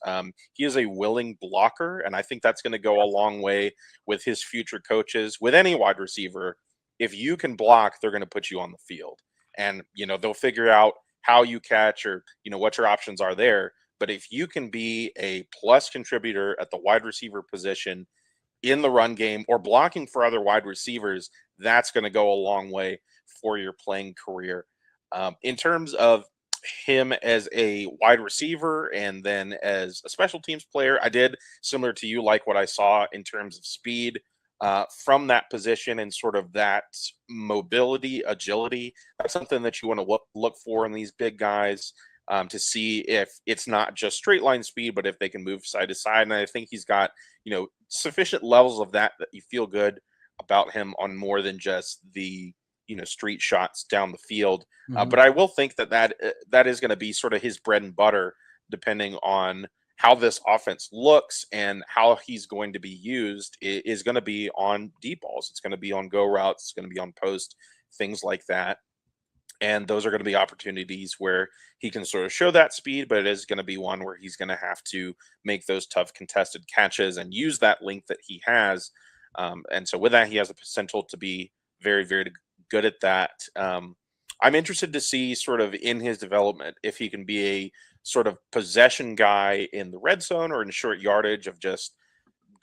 He is a willing blocker, and I think that's going to go a long way with his future coaches. With any wide receiver, if you can block, they're going to put you on the field. And, they'll figure out how you catch or, what your options are there. But if you can be a plus contributor at the wide receiver position in the run game or blocking for other wide receivers, that's going to go a long way for your playing career. In terms of him as a wide receiver and then as a special teams player, I did, similar to you, like what I saw in terms of speed from that position and sort of that mobility, agility. That's something that you want to look for in these big guys. To see if it's not just straight line speed, but if they can move side to side. And I think he's got, sufficient levels of that you feel good about him on more than just the, street shots down the field. But I will think that is going to be sort of his bread and butter, depending on how this offense looks and how he's going to be used. It is going to be on deep balls. It's going to be on go routes. It's going to be on post, things like that. And those are going to be opportunities where he can sort of show that speed, but it is going to be one where he's going to have to make those tough contested catches and use that length that he has. And so with that, he has the potential to be very, very good at that. I'm interested to see sort of in his development if he can be a sort of possession guy in the red zone or in short yardage of just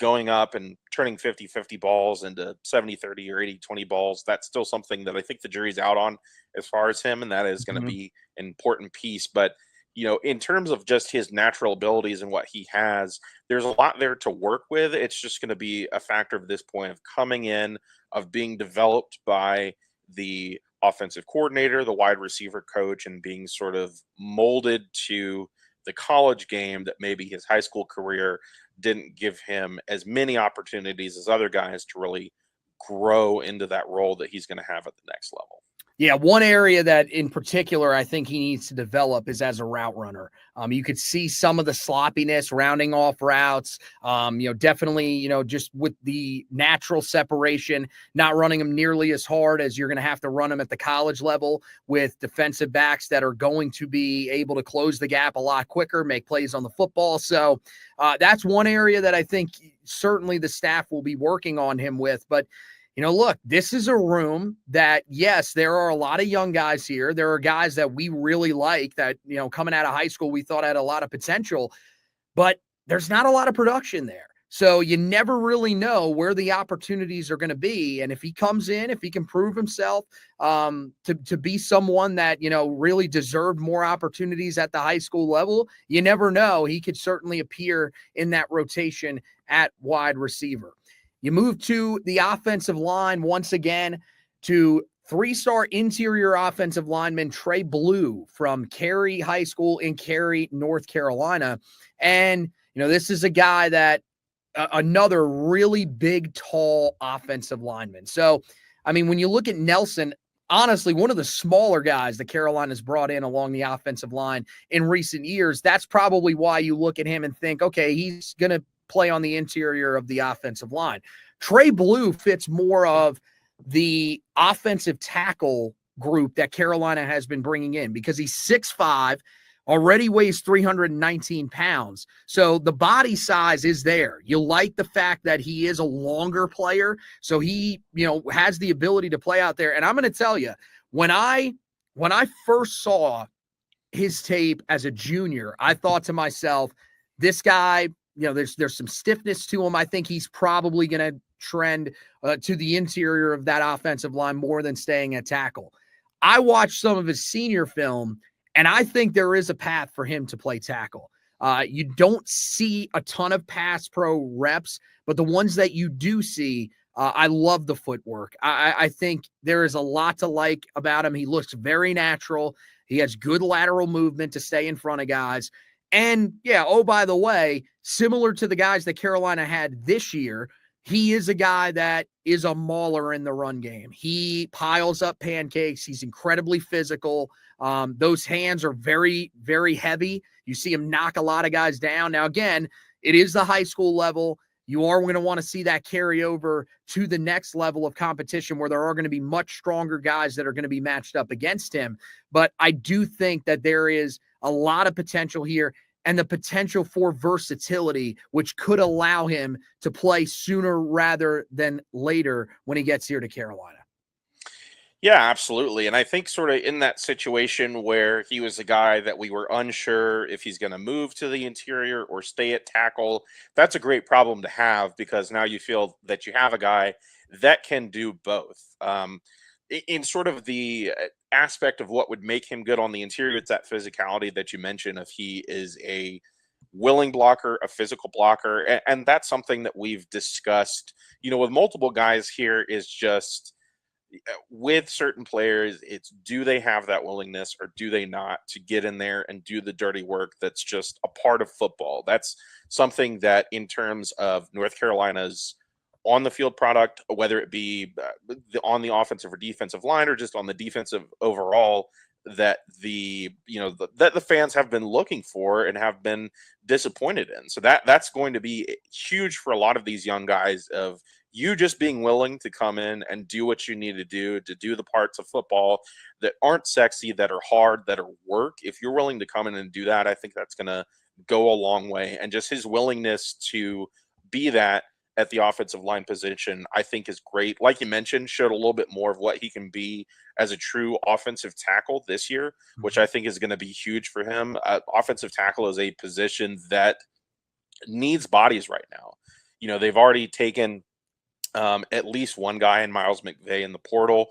going up and turning 50-50 balls into 70-30 or 80-20 balls. That's still something that I think the jury's out on as far as him, and that is going to be an important piece. But, in terms of just his natural abilities and what he has, there's a lot there to work with. It's just going to be a factor of this point of coming in, of being developed by the offensive coordinator, the wide receiver coach, and being sort of molded to the college game that maybe his high school career didn't give him as many opportunities as other guys to really grow into that role that he's going to have at the next level. Yeah, one area that in particular I think he needs to develop is as a route runner. You could see some of the sloppiness, rounding off routes, definitely, just with the natural separation, not running them nearly as hard as you're going to have to run them at the college level with defensive backs that are going to be able to close the gap a lot quicker, make plays on the football. So that's one area that I think certainly the staff will be working on him with. But look, this is a room that, yes, there are a lot of young guys here. There are guys that we really like that, coming out of high school, we thought had a lot of potential, but there's not a lot of production there. So you never really know where the opportunities are going to be. And if he comes in, if he can prove himself to be someone that, really deserved more opportunities at the high school level, you never know. He could certainly appear in that rotation at wide receiver. You move to the offensive line once again to 3-star interior offensive lineman Trey Blue from Cary High School in Cary, North Carolina. And, this is a guy that another really big, tall offensive lineman. So, I mean, when you look at Nelson, honestly, one of the smaller guys that Carolina's brought in along the offensive line in recent years, that's probably why you look at him and think, okay, he's going to play on the interior of the offensive line. Trey Blue fits more of the offensive tackle group that Carolina has been bringing in because he's 6'5", already weighs 319 pounds. So the body size is there. You like the fact that he is a longer player. So he, has the ability to play out there. And I'm going to tell you, when I first saw his tape as a junior, I thought to myself, this guy, there's some stiffness to him. I think he's probably going to trend to the interior of that offensive line more than staying at tackle. I watched some of his senior film, and I think there is a path for him to play tackle. You don't see a ton of pass pro reps, but the ones that you do see, I love the footwork. I think there is a lot to like about him. He looks very natural. He has good lateral movement to stay in front of guys. And yeah, oh, by the way, similar to the guys that Carolina had this year, he is a guy that is a mauler in the run game. He piles up pancakes. He's incredibly physical. Those hands are very, very heavy. You see him knock a lot of guys down. Now, again, it is the high school level. You are going to want to see that carry over to the next level of competition where there are going to be much stronger guys that are going to be matched up against him. But I do think that there is a lot of potential here and the potential for versatility, which could allow him to play sooner rather than later when he gets here to Carolina. Yeah, absolutely. And I think sort of in that situation where he was a guy that we were unsure if he's going to move to the interior or stay at tackle, that's a great problem to have because now you feel that you have a guy that can do both. In sort of the aspect of what would make him good on the interior, it's that physicality that you mentioned. If he is a willing blocker, a physical blocker, and that's something that we've discussed, with multiple guys here is just with certain players, it's do they have that willingness or do they not to get in there and do the dirty work that's just a part of football. That's something that in terms of North Carolina's on the field product, whether it be on the offensive or defensive line or just on the defensive overall, that that the fans have been looking for and have been disappointed in. So that's going to be huge for a lot of these young guys of you just being willing to come in and do what you need to do the parts of football that aren't sexy, that are hard, that are work. If you're willing to come in and do that, I think that's going to go a long way. And just his willingness to be that at the offensive line position, I think is great. Like you mentioned, showed a little bit more of what he can be as a true offensive tackle this year, which I think is going to be huge for him. Offensive tackle is a position that needs bodies right now. They've already taken at least one guy in Miles McVay in the portal.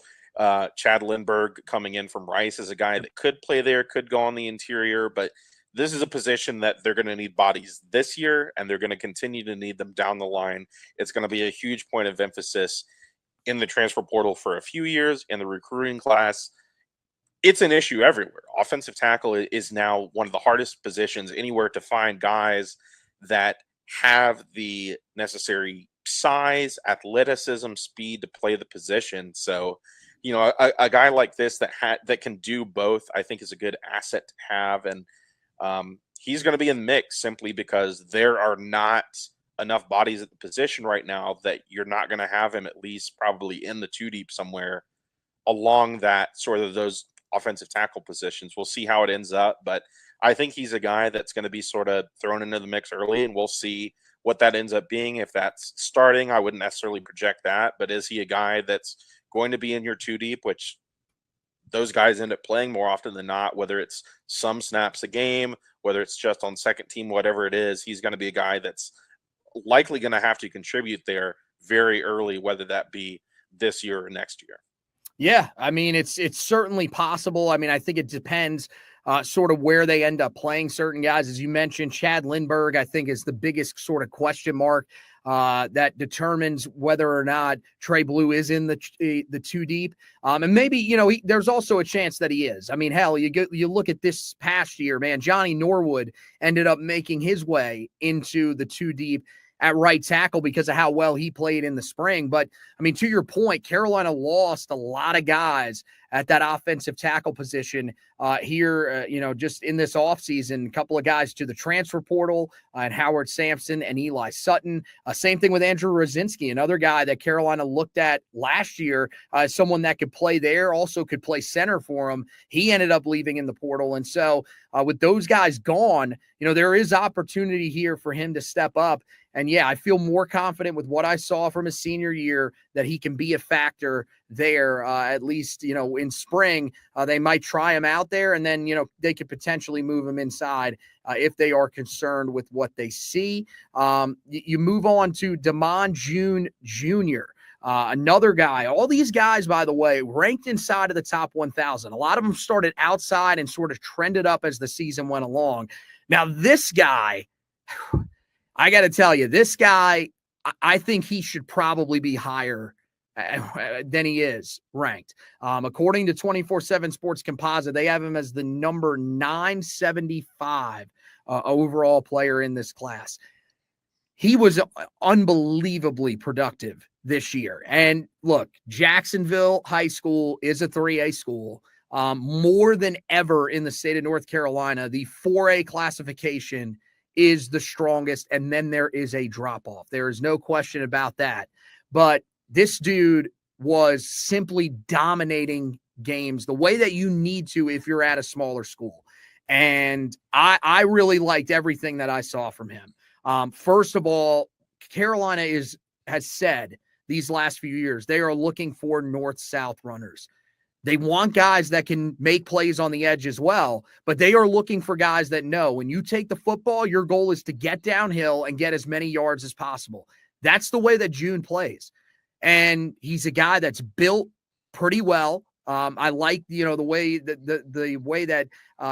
Chad Lindbergh coming in from Rice is a guy that could play there, could go on the interior, but this is a position that they're going to need bodies this year, and they're going to continue to need them down the line. It's going to be a huge point of emphasis in the transfer portal for a few years, in the recruiting class. It's an issue everywhere. Offensive tackle is now one of the hardest positions anywhere to find guys that have the necessary size, athleticism, speed to play the position. So, a guy like this that can do both, I think is a good asset to have. And he's going to be in the mix simply because there are not enough bodies at the position right now that you're not going to have him at least probably in the two deep somewhere along that sort of those offensive tackle positions. We'll see how it ends up, but I think he's a guy that's going to be sort of thrown into the mix early, and we'll see what that ends up being. If that's starting, I wouldn't necessarily project that, but is he a guy that's going to be in your two deep, which those guys end up playing more often than not, whether it's some snaps a game, whether it's just on second team, whatever it is, he's going to be a guy that's likely going to have to contribute there very early, whether that be this year or next year. Yeah, I mean, it's certainly possible. I mean, I think it depends sort of where they end up playing certain guys. As you mentioned, Chad Lindbergh, I think, is the biggest sort of question mark that determines whether or not Trey Blue is in the two deep. And maybe, there's also a chance that he is. I mean, hell, you look at this past year, man, Johnny Norwood ended up making his way into the two deep at right tackle because of how well he played in the spring. But I mean, to your point, Carolina lost a lot of guys at that offensive tackle position here, just in this offseason. A couple of guys to the transfer portal and Howard Sampson and Eli Sutton. Same thing with Andrew Rosinski, another guy that Carolina looked at last year as someone that could play there, also could play center for him. He ended up leaving in the portal. And so with those guys gone, there is opportunity here for him to step up. And yeah, I feel more confident with what I saw from his senior year that he can be a factor there, at least, in spring. They might try him out there, and then, they could potentially move him inside if they are concerned with what they see. You move on to Damon June Jr., another guy. All these guys, by the way, ranked inside of the top 1,000. A lot of them started outside and sort of trended up as the season went along. Now, this guy, I got to tell you, this guy, I think he should probably be higher than he is ranked. According to 24/7 Sports Composite, they have him as the number 975 overall player in this class. He was unbelievably productive this year. And look, Jacksonville High School is a 3A school. More than ever in the state of North Carolina, the 4A classification is the strongest, and then there is a drop-off. There is no question about that. But this dude was simply dominating games the way that you need to if you're at a smaller school. And I really liked everything that I saw from him. First of all, Carolina has said these last few years they are looking for north-south runners. They want guys that can make plays on the edge as well, but they are looking for guys that know when you take the football, your goal is to get downhill and get as many yards as possible. That's the way that June plays. And he's a guy that's built pretty well. I like, the way that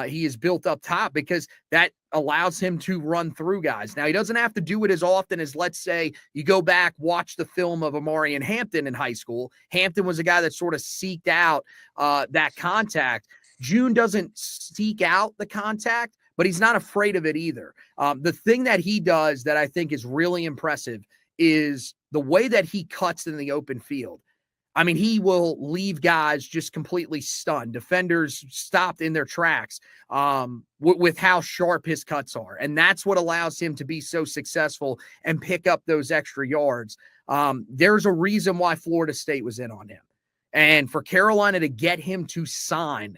he is built up top, because that allows him to run through guys. Now, he doesn't have to do it as often as, let's say, you go back, watch the film of Amari and Hampton in high school. Hampton was a guy that sort of seeked out that contact. June doesn't seek out the contact, but he's not afraid of it either. The thing that he does that I think is really impressive is the way that he cuts in the open field. I mean, he will leave guys just completely stunned. Defenders stopped in their tracks with how sharp his cuts are. And that's what allows him to be so successful and pick up those extra yards. There's a reason why Florida State was in on him. And for Carolina to get him to sign,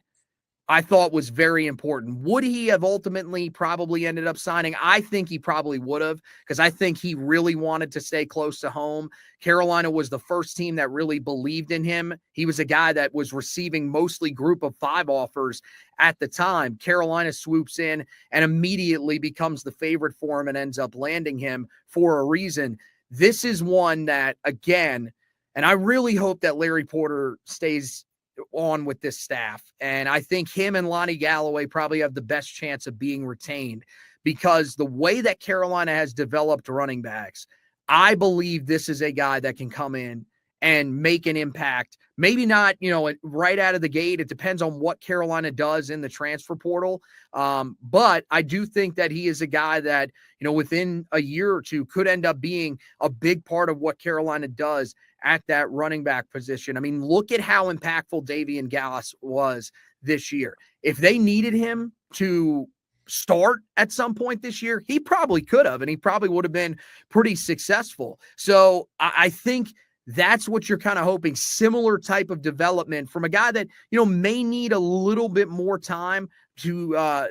I thought was very important. Would he have ultimately probably ended up signing? I think he probably would have, because I think he really wanted to stay close to home. Carolina was the first team that really believed in him. He was a guy that was receiving mostly group of 5 offers at the time. Carolina swoops in and immediately becomes the favorite for him and ends up landing him for a reason. This is one that, again, and I really hope that Larry Porter stays on with this staff. And I think him and Lonnie Galloway probably have the best chance of being retained, because the way that Carolina has developed running backs, I believe this is a guy that can come in and make an impact. Maybe not, right out of the gate. It depends on what Carolina does in the transfer portal. But I do think that he is a guy that, within a year or two could end up being a big part of what Carolina does at that running back position. I mean, look at how impactful Davian Gallas was this year. If they needed him to start at some point this year, he probably could have, and he probably would have been pretty successful. So I think that's what you're kind of hoping, similar type of development from a guy that, may need a little bit more time to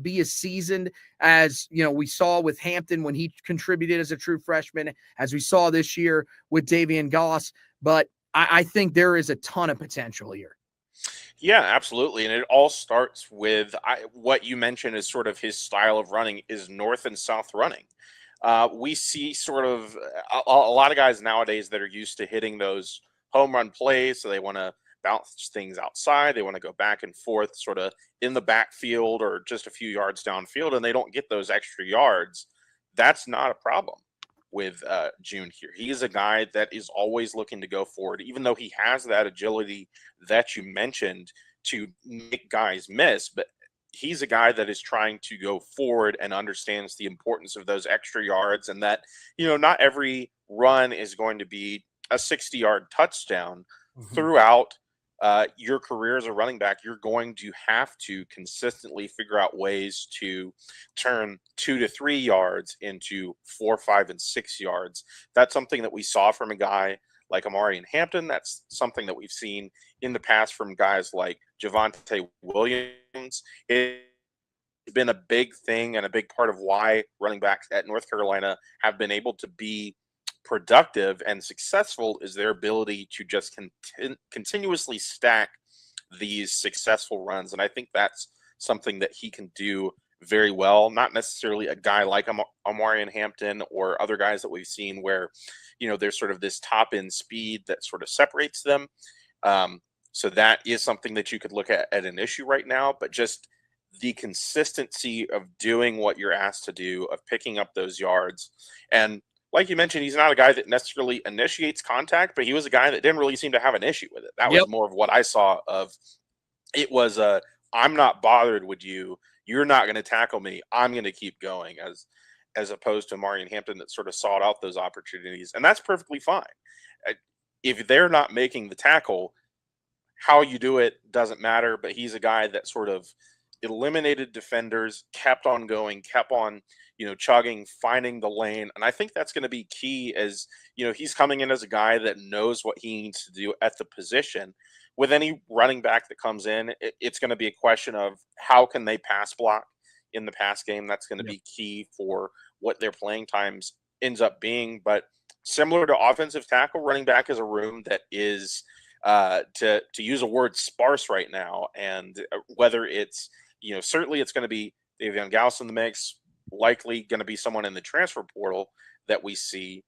be as seasoned as, we saw with Hampton when he contributed as a true freshman, as we saw this year with Davian Goss. But I think there is a ton of potential here. Yeah, absolutely. And it all starts with what you mentioned is sort of his style of running is north and south running. We see sort of a lot of guys nowadays that are used to hitting those home run plays. So they want to bounce things outside. They want to go back and forth sort of in the backfield or just a few yards downfield, and they don't get those extra yards. That's not a problem with June here. He is a guy that is always looking to go forward, even though he has that agility that you mentioned to make guys miss. But he's a guy that is trying to go forward and understands the importance of those extra yards, and that, not every run is going to be a 60-yard touchdown throughout your career as a running back, you're going to have to consistently figure out ways to turn 2 to 3 yards into 4, 5, and 6 yards. That's something that we saw from a guy like Amari and Hampton. That's something that we've seen in the past from guys like Javonte Williams. It's been a big thing and a big part of why running backs at North Carolina have been able to be productive and successful is their ability to just continuously stack these successful runs. And I think that's something that he can do very well. Not necessarily a guy like Amari and Hampton or other guys that we've seen where, there's sort of this top end speed that sort of separates them. So that is something that you could look at an issue right now, but just the consistency of doing what you're asked to do, of picking up those yards. And like you mentioned, he's not a guy that necessarily initiates contact, but he was a guy that didn't really seem to have an issue with it. That was more of what I saw of it was I'm not bothered with you. You're not going to tackle me. I'm going to keep going as opposed to Amari and Hampton that sort of sought out those opportunities. And that's perfectly fine. If they're not making the tackle, how you do it doesn't matter, but he's a guy that sort of eliminated defenders, kept on going, kept on, chugging, finding the lane. And I think that's going to be key as, he's coming in as a guy that knows what he needs to do at the position. With any running back that comes in, it's going to be a question of how can they pass block in the pass game. That's going to be key for what their playing times ends up being. But similar to offensive tackle, running back is a room that is, to use a word, sparse right now. And whether it's, certainly it's going to be Davion Gauss in the mix, likely going to be someone in the transfer portal that we see.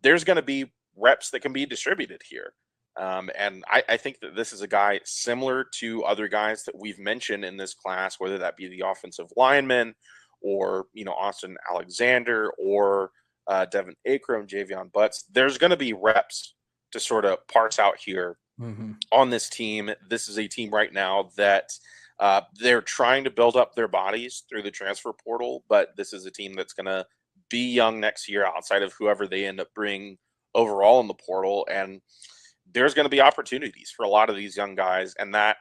There's going to be reps that can be distributed here. And I think that this is a guy similar to other guys that we've mentioned in this class, whether that be the offensive lineman or, Austin Alexander or Devin Akram, Javion Butts. There's going to be reps to sort of parse out here on this team. This is a team right now that they're trying to build up their bodies through the transfer portal, but this is a team that's going to be young next year outside of whoever they end up bringing overall in the portal. And there's going to be opportunities for a lot of these young guys, and that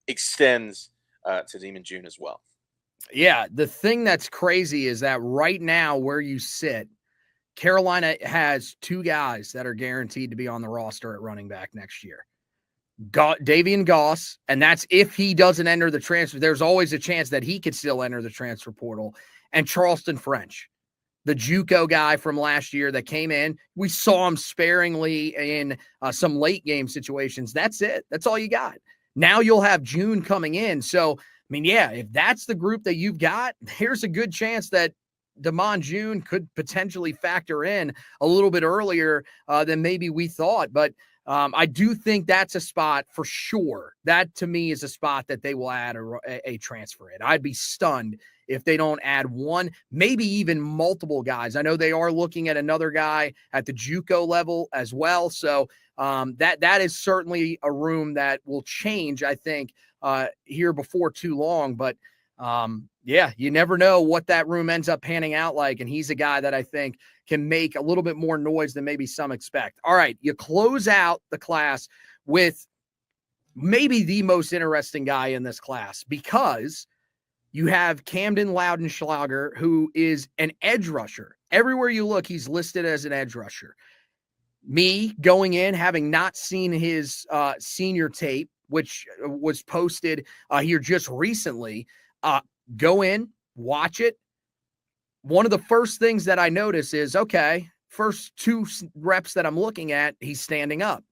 extends to Demon June as well. Yeah, the thing that's crazy is that right now where you sit, Carolina has 2 guys that are guaranteed to be on the roster at running back next year. Davion Goss, and that's if he doesn't enter the transfer. There's always a chance that he could still enter the transfer portal. And Charleston French, the JUCO guy from last year that came in. We saw him sparingly in some late game situations. That's it. That's all you got. Now you'll have June coming in. So, if that's the group that you've got, there's a good chance that Demond June could potentially factor in a little bit earlier than maybe we thought. But I do think that's a spot for sure. That to me is a spot that they will add a transfer in. I'd be stunned if they don't add one, maybe even multiple guys. I know they are looking at another guy at the JUCO level as well. So that is certainly a room that will change, I think, here before too long. But you never know what that room ends up panning out like. And he's a guy that I think can make a little bit more noise than maybe some expect. All right, you close out the class with maybe the most interesting guy in this class, because you have Camden Loudenschlager, who is an edge rusher. Everywhere you look, he's listed as an edge rusher. Me going in, having not seen his senior tape, which was posted here just recently, go in, watch it. One of the first things that I notice is, okay, first 2 reps that I'm looking at, he's standing up.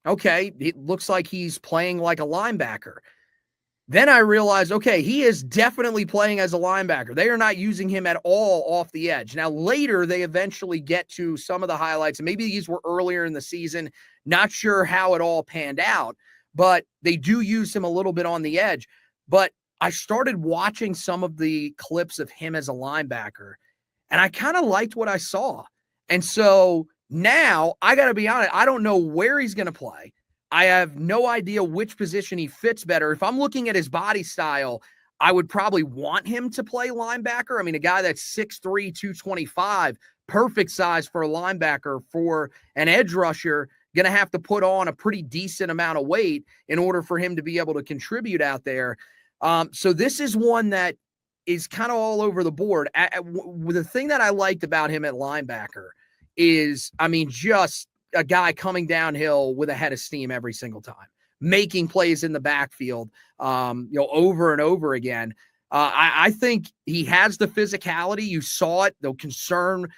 Okay, it looks like he's playing like a linebacker. Then I realized, okay, he is definitely playing as a linebacker. They are not using him at all off the edge. Now, later, they eventually get to some of the highlights, and maybe these were earlier in the season. Not sure how it all panned out, but they do use him a little bit on the edge. But I started watching some of the clips of him as a linebacker, and I kind of liked what I saw. And so now I got to be honest, I don't know where he's going to play. I have no idea which position he fits better. If I'm looking at his body style, I would probably want him to play linebacker. A guy that's 6'3", 225, perfect size for a linebacker. For an edge rusher, going to have to put on a pretty decent amount of weight in order for him to be able to contribute out there. So this is one that is kind of all over the board. The thing that I liked about him at linebacker is, I mean, just a guy coming downhill with a head of steam every single time, making plays in the backfield, over and over again. I think he has the physicality. You saw it. The concern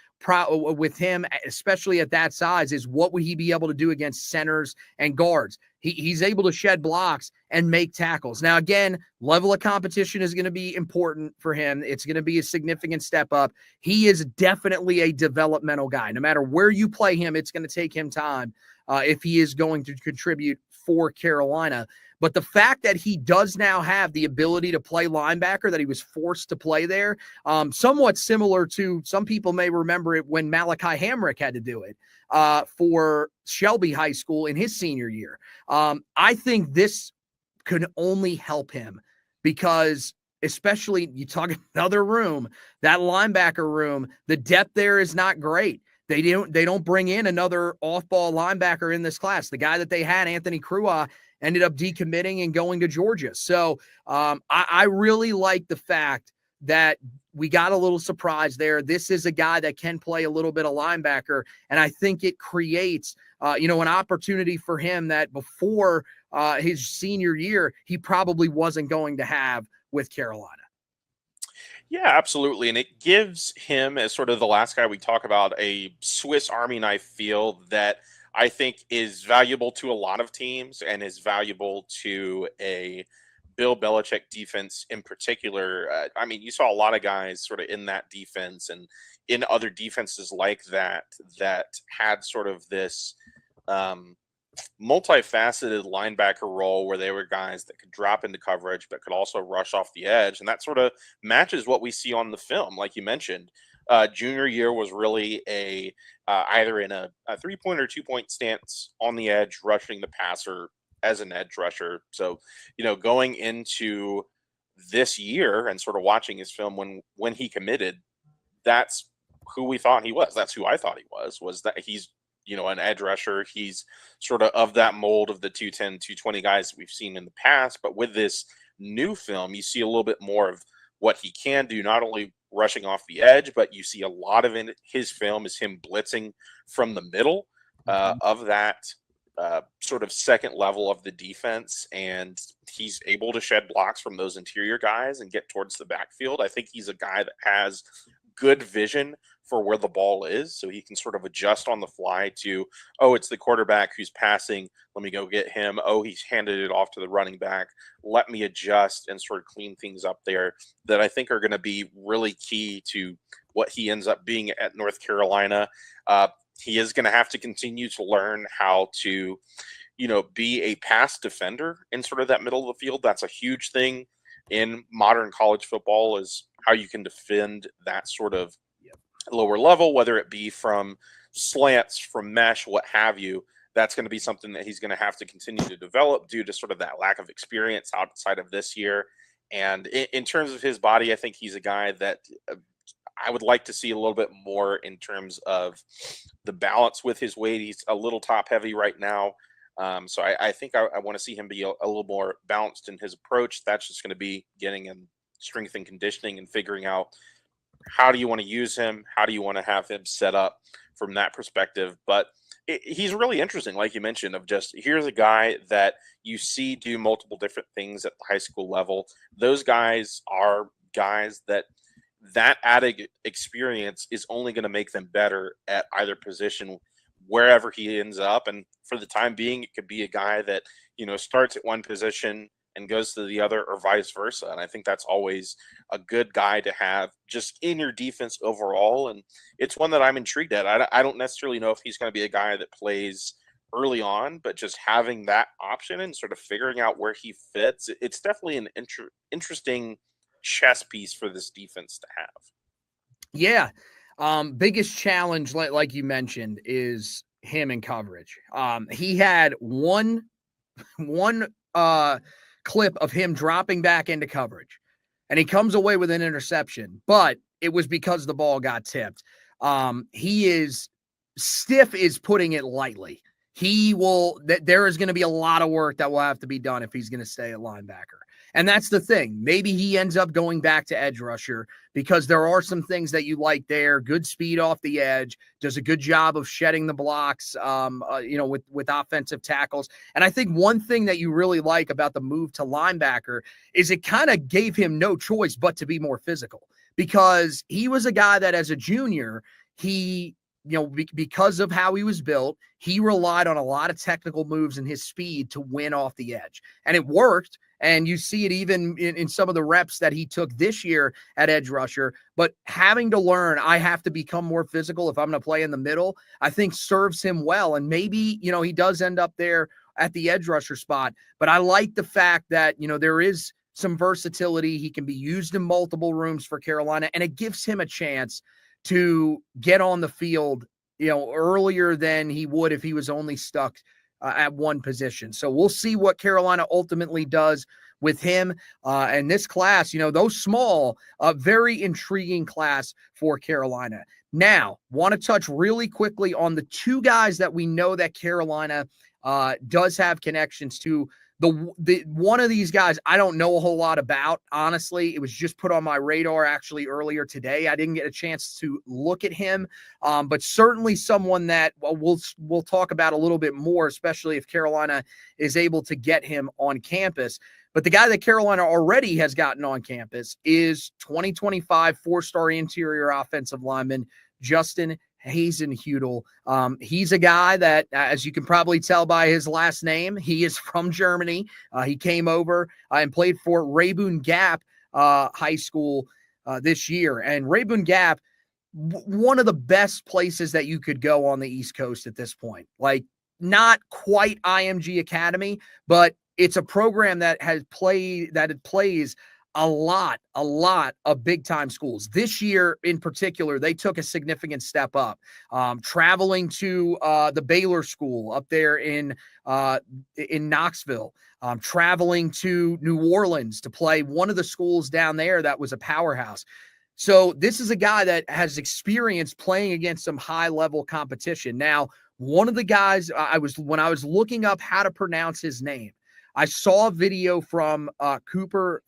with him, especially at that size, is what would he be able to do against centers and guards? He's able to shed blocks and make tackles. Now, again, level of competition is going to be important for him. It's going to be a significant step up. He is definitely a developmental guy. No matter where you play him, it's going to take him time if he is going to contribute for Carolina. But the fact that he does now have the ability to play linebacker, that he was forced to play there, somewhat similar to, some people may remember it when Malachi Hamrick had to do it for Shelby High School in his senior year. I think this could only help him because, especially you talk another room, that linebacker room, the depth there is not great. They don't bring in another off-ball linebacker in this class. The guy that they had, Anthony Crua, ended up decommitting and going to Georgia. So I really like the fact that we got a little surprise there. This is a guy that can play a little bit of linebacker, and I think it creates, an opportunity for him that before his senior year, he probably wasn't going to have with Carolina. Yeah, absolutely. And it gives him, as sort of the last guy we talk about, a Swiss Army knife feel that I think is valuable to a lot of teams and is valuable to a Bill Belichick defense in particular. I mean, you saw a lot of guys sort of in that defense and in other defenses like that had sort of this multifaceted linebacker role where they were guys that could drop into coverage but could also rush off the edge, and that sort of matches what we see on the film. Like you mentioned, junior year was really a either in a 3-point or 2-point stance on the edge, rushing the passer as an edge rusher. So, going into this year and sort of watching his film when he committed, that's who we thought he was. That's who I thought he was that he's an edge rusher. He's sort of that mold of the 210, 220 guys that we've seen in the past. But with this new film, you see a little bit more of what he can do, not only rushing off the edge, but you see a lot of his film is him blitzing from the middle of that sort of second level of the defense. And he's able to shed blocks from those interior guys and get towards the backfield. I think he's a guy that has good vision for where the ball is, so he can sort of adjust on the fly to, oh, it's the quarterback who's passing, let me go get him. Oh, he's handed it off to the running back, let me adjust and sort of clean things up there, that I think are going to be really key to what he ends up being at North Carolina. He is going to have to continue to learn how to, be a pass defender in sort of that middle of the field. That's a huge thing in modern college football, is how you can defend that sort of lower level, whether it be from slants, from mesh, what have you. That's going to be something that he's going to have to continue to develop due to sort of that lack of experience outside of this year. And in terms of his body, I think he's a guy that I would like to see a little bit more in terms of the balance with his weight. He's a little top heavy right now. So I think I want to see him be a little more balanced in his approach. That's just going to be getting in strength and conditioning and figuring out how do you want to use him? How do you want to have him set up from that perspective? But he's really interesting, like you mentioned, of just here's a guy that you see do multiple different things at the high school level. Those guys are guys that added experience is only going to make them better at either position wherever he ends up. And for the time being, it could be a guy that, starts at one position and goes to the other, or vice versa. And I think that's always a good guy to have just in your defense overall. And it's one that I'm intrigued at. I don't necessarily know if he's going to be a guy that plays early on, but just having that option and sort of figuring out where he fits, it's definitely an interesting chess piece for this defense to have. Yeah. Biggest challenge, like you mentioned, is him in coverage. He had one clip of him dropping back into coverage, and he comes away with an interception, but it was because the ball got tipped. He is stiff, is putting it lightly. there is going to be a lot of work that will have to be done if he's going to stay at linebacker. And that's the thing. Maybe he ends up going back to edge rusher because there are some things that you like there. Good speed off the edge, does a good job of shedding the blocks, with offensive tackles. And I think one thing that you really like about the move to linebacker is it kind of gave him no choice but to be more physical, because he was a guy that as a junior, because of how he was built, he relied on a lot of technical moves and his speed to win off the edge. And it worked. And you see it even in some of the reps that he took this year at edge rusher. But having to learn, I have to become more physical if I'm going to play in the middle, I think serves him well. And maybe, he does end up there at the edge rusher spot. But I like the fact that, there is some versatility. He can be used in multiple rooms for Carolina, and it gives him a chance to get on the field, earlier than he would if he was only stuck at one position. So we'll see what Carolina ultimately does with him. And this class, those small, very intriguing class for Carolina. Now, want to touch really quickly on the two guys that we know that Carolina does have connections to. The one of these guys I don't know a whole lot about, honestly. It was just put on my radar actually earlier today. I didn't get a chance to look at him, but certainly someone that we'll talk about a little bit more, especially if Carolina is able to get him on campus. But the guy that Carolina already has gotten on campus is 2025 four-star interior offensive lineman Justin Hasenhüttl. He's a guy that, as you can probably tell by his last name, he is from Germany. He came over and played for Rayboon Gap High School this year. And Rayboon Gap, one of the best places that you could go on the East Coast at this point. Like, not quite IMG Academy, but it's a program that it plays a lot of big time schools. This year in particular, they took a significant step up, traveling to the Baylor School up there in Knoxville, traveling to New Orleans to play one of the schools down there that was a powerhouse. So this is a guy that has experience playing against some high level competition. Now, one of the guys when I was looking up how to pronounce his name, I saw a video from Cooper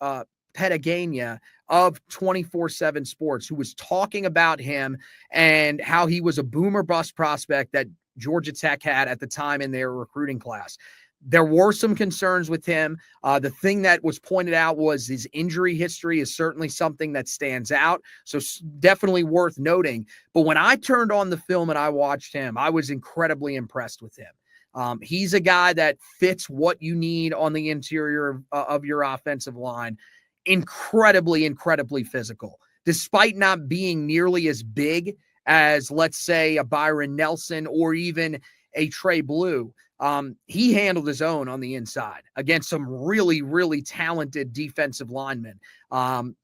Petagania of 24/7 Sports, who was talking about him and how he was a boom or bust prospect that Georgia Tech had at the time in their recruiting class. There were some concerns with him. The thing that was pointed out was his injury history is certainly something that stands out. So definitely worth noting. But when I turned on the film and I watched him, I was incredibly impressed with him. He's a guy that fits what you need on the interior of your offensive line. Incredibly physical, despite not being nearly as big as, let's say, a Byron Nelson or even a Trey Blue. He handled his own on the inside against some really talented defensive linemen.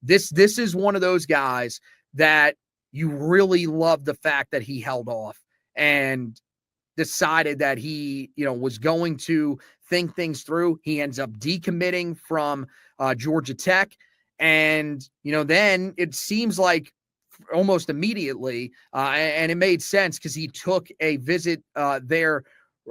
This is one of those guys that you really love the fact that he held off and decided that he, was going to think things through. He ends up decommitting from Georgia Tech. And, then it seems like almost immediately, and it made sense because he took a visit there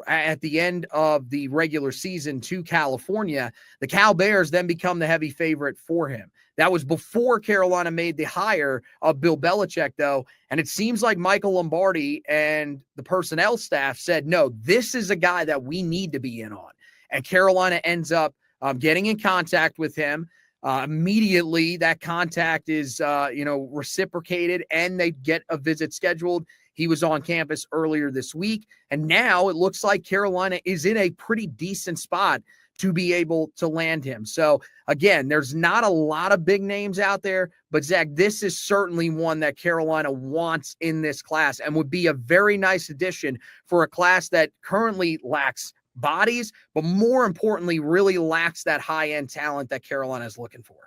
at the end of the regular season to California. The Cal Bears then become the heavy favorite for him. That was before Carolina made the hire of Bill Belichick, though. And it seems like Michael Lombardi and the personnel staff said, no, this is a guy that we need to be in on. And Carolina ends up getting in contact with him. Immediately, that contact is, reciprocated, and they get a visit scheduled. He was on campus earlier this week, and now it looks like Carolina is in a pretty decent spot to be able to land him. So, again, there's not a lot of big names out there, but, Zach, this is certainly one that Carolina wants in this class and would be a very nice addition for a class that currently lacks bodies, but more importantly, really lacks that high-end talent that Carolina is looking for.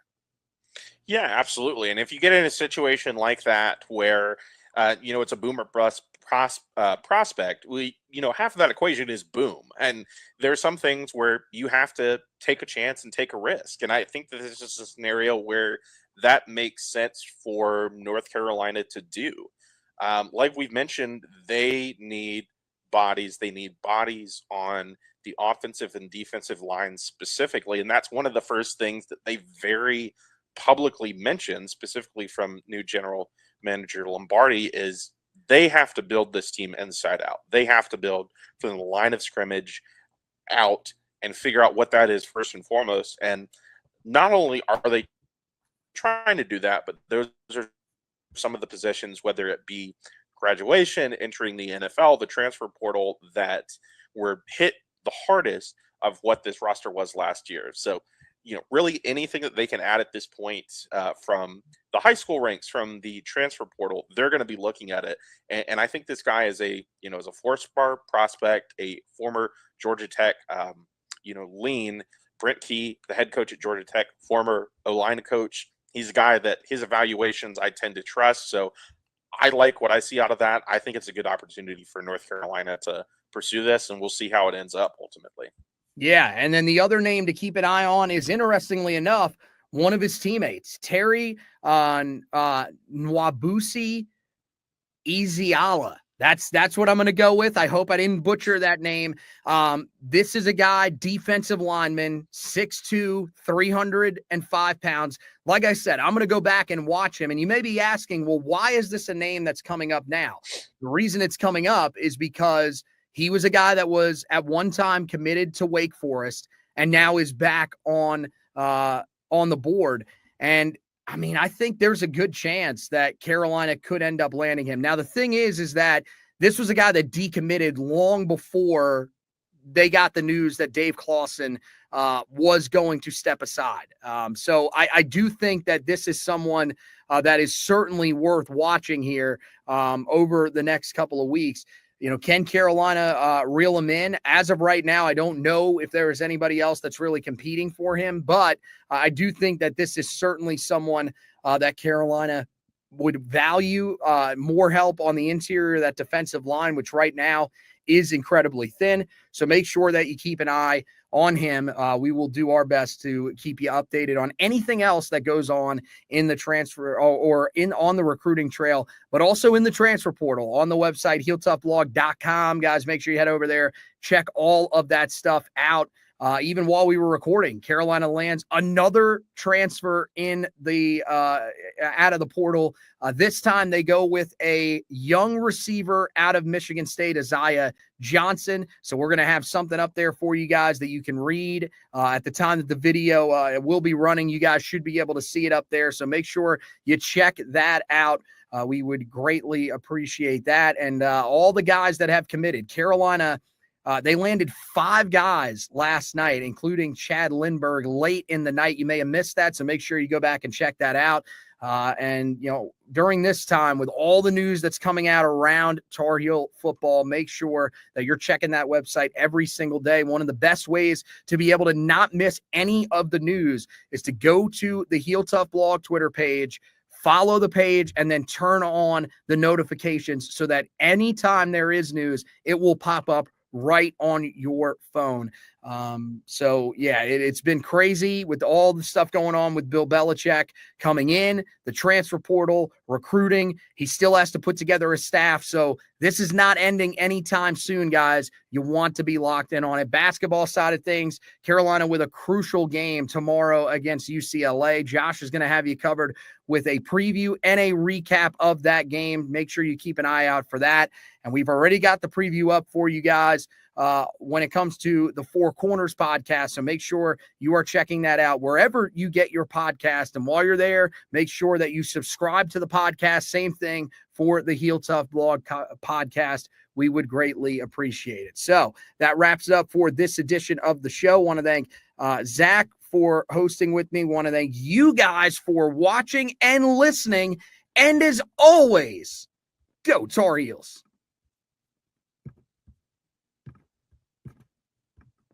Yeah, absolutely. And if you get in a situation like that where, it's a boomer bust prospect, half of that equation is boom. And there are some things where you have to take a chance and take a risk. And I think that this is a scenario where that makes sense for North Carolina to do. Like we've mentioned, they need bodies. They need bodies on the offensive and defensive lines specifically. And that's one of the first things that they very publicly mentioned, specifically from new general manager Lombardi, is they have to build this team inside out. They have to build from the line of scrimmage out and figure out what that is first and foremost. And not only are they trying to do that, but those are some of the positions, whether it be graduation, entering the NFL, the transfer portal, that were hit the hardest of what this roster was last year. So, really anything that they can add at this point from the high school ranks, from the transfer portal, they're going to be looking at it. And I think this guy is is a 4-star prospect, a former Georgia Tech, lean. Brent Key, the head coach at Georgia Tech, former O-line coach. He's a guy that his evaluations I tend to trust. So I like what I see out of that. I think it's a good opportunity for North Carolina to pursue this, and we'll see how it ends up ultimately. Yeah, and then the other name to keep an eye on is, interestingly enough, one of his teammates, Terry Nwabusi Ezeala. That's what I'm going to go with. I hope I didn't butcher that name. This is a guy, defensive lineman, 6'2", 305 pounds. Like I said, I'm going to go back and watch him. And you may be asking, well, why is this a name that's coming up now? The reason it's coming up is because he was a guy that was at one time committed to Wake Forest and now is back on the board. And I mean, I think there's a good chance that Carolina could end up landing him. Now, the thing is that this was a guy that decommitted long before they got the news that Dave Clawson was going to step aside. So I do think that this is someone that is certainly worth watching here over the next couple of weeks. Can Carolina reel him in? As of right now, I don't know if there is anybody else that's really competing for him, but I do think that this is certainly someone that Carolina would value. More help on the interior of that defensive line, which right now is incredibly thin. So make sure that you keep an eye on him. We will do our best to keep you updated on anything else that goes on in the transfer or on the recruiting trail, but also in the transfer portal on the website, HeelToughBlog.com. Guys, make sure you head over there, check all of that stuff out. Even while we were recording, Carolina lands another transfer in the out of the portal. This time they go with a young receiver out of Michigan State, Isaiah Johnson. So we're going to have something up there for you guys that you can read at the time that the video will be running. You guys should be able to see it up there. So make sure you check that out. We would greatly appreciate that. And all the guys that have committed, Carolina, they landed 5 guys last night, including Chad Lindbergh late in the night. You may have missed that, so make sure you go back and check that out. And during this time, with all the news that's coming out around Tar Heel football, make sure that you're checking that website every single day. One of the best ways to be able to not miss any of the news is to go to the Heel Tough Blog Twitter page, follow the page, and then turn on the notifications so that anytime there is news, it will pop up right on your phone. So yeah, it's been crazy with all the stuff going on with Bill Belichick coming in, the transfer portal, recruiting. He still has to put together a staff. So this is not ending anytime soon, guys. You want to be locked in on it. Basketball side of things, Carolina with a crucial game tomorrow against UCLA. Josh is going to have you covered with a preview and a recap of that game. Make sure you keep an eye out for that. And we've already got the preview up for you guys when it comes to the Four Corners podcast. So make sure you are checking that out wherever you get your podcast. And while you're there, make sure that you subscribe to the podcast. Same thing for the Heel Tough Blog podcast. We would greatly appreciate it. So that wraps it up for this edition of the show. Want to thank Zack for hosting with me. Want to thank you guys for watching and listening. And as always, go Tar Heels.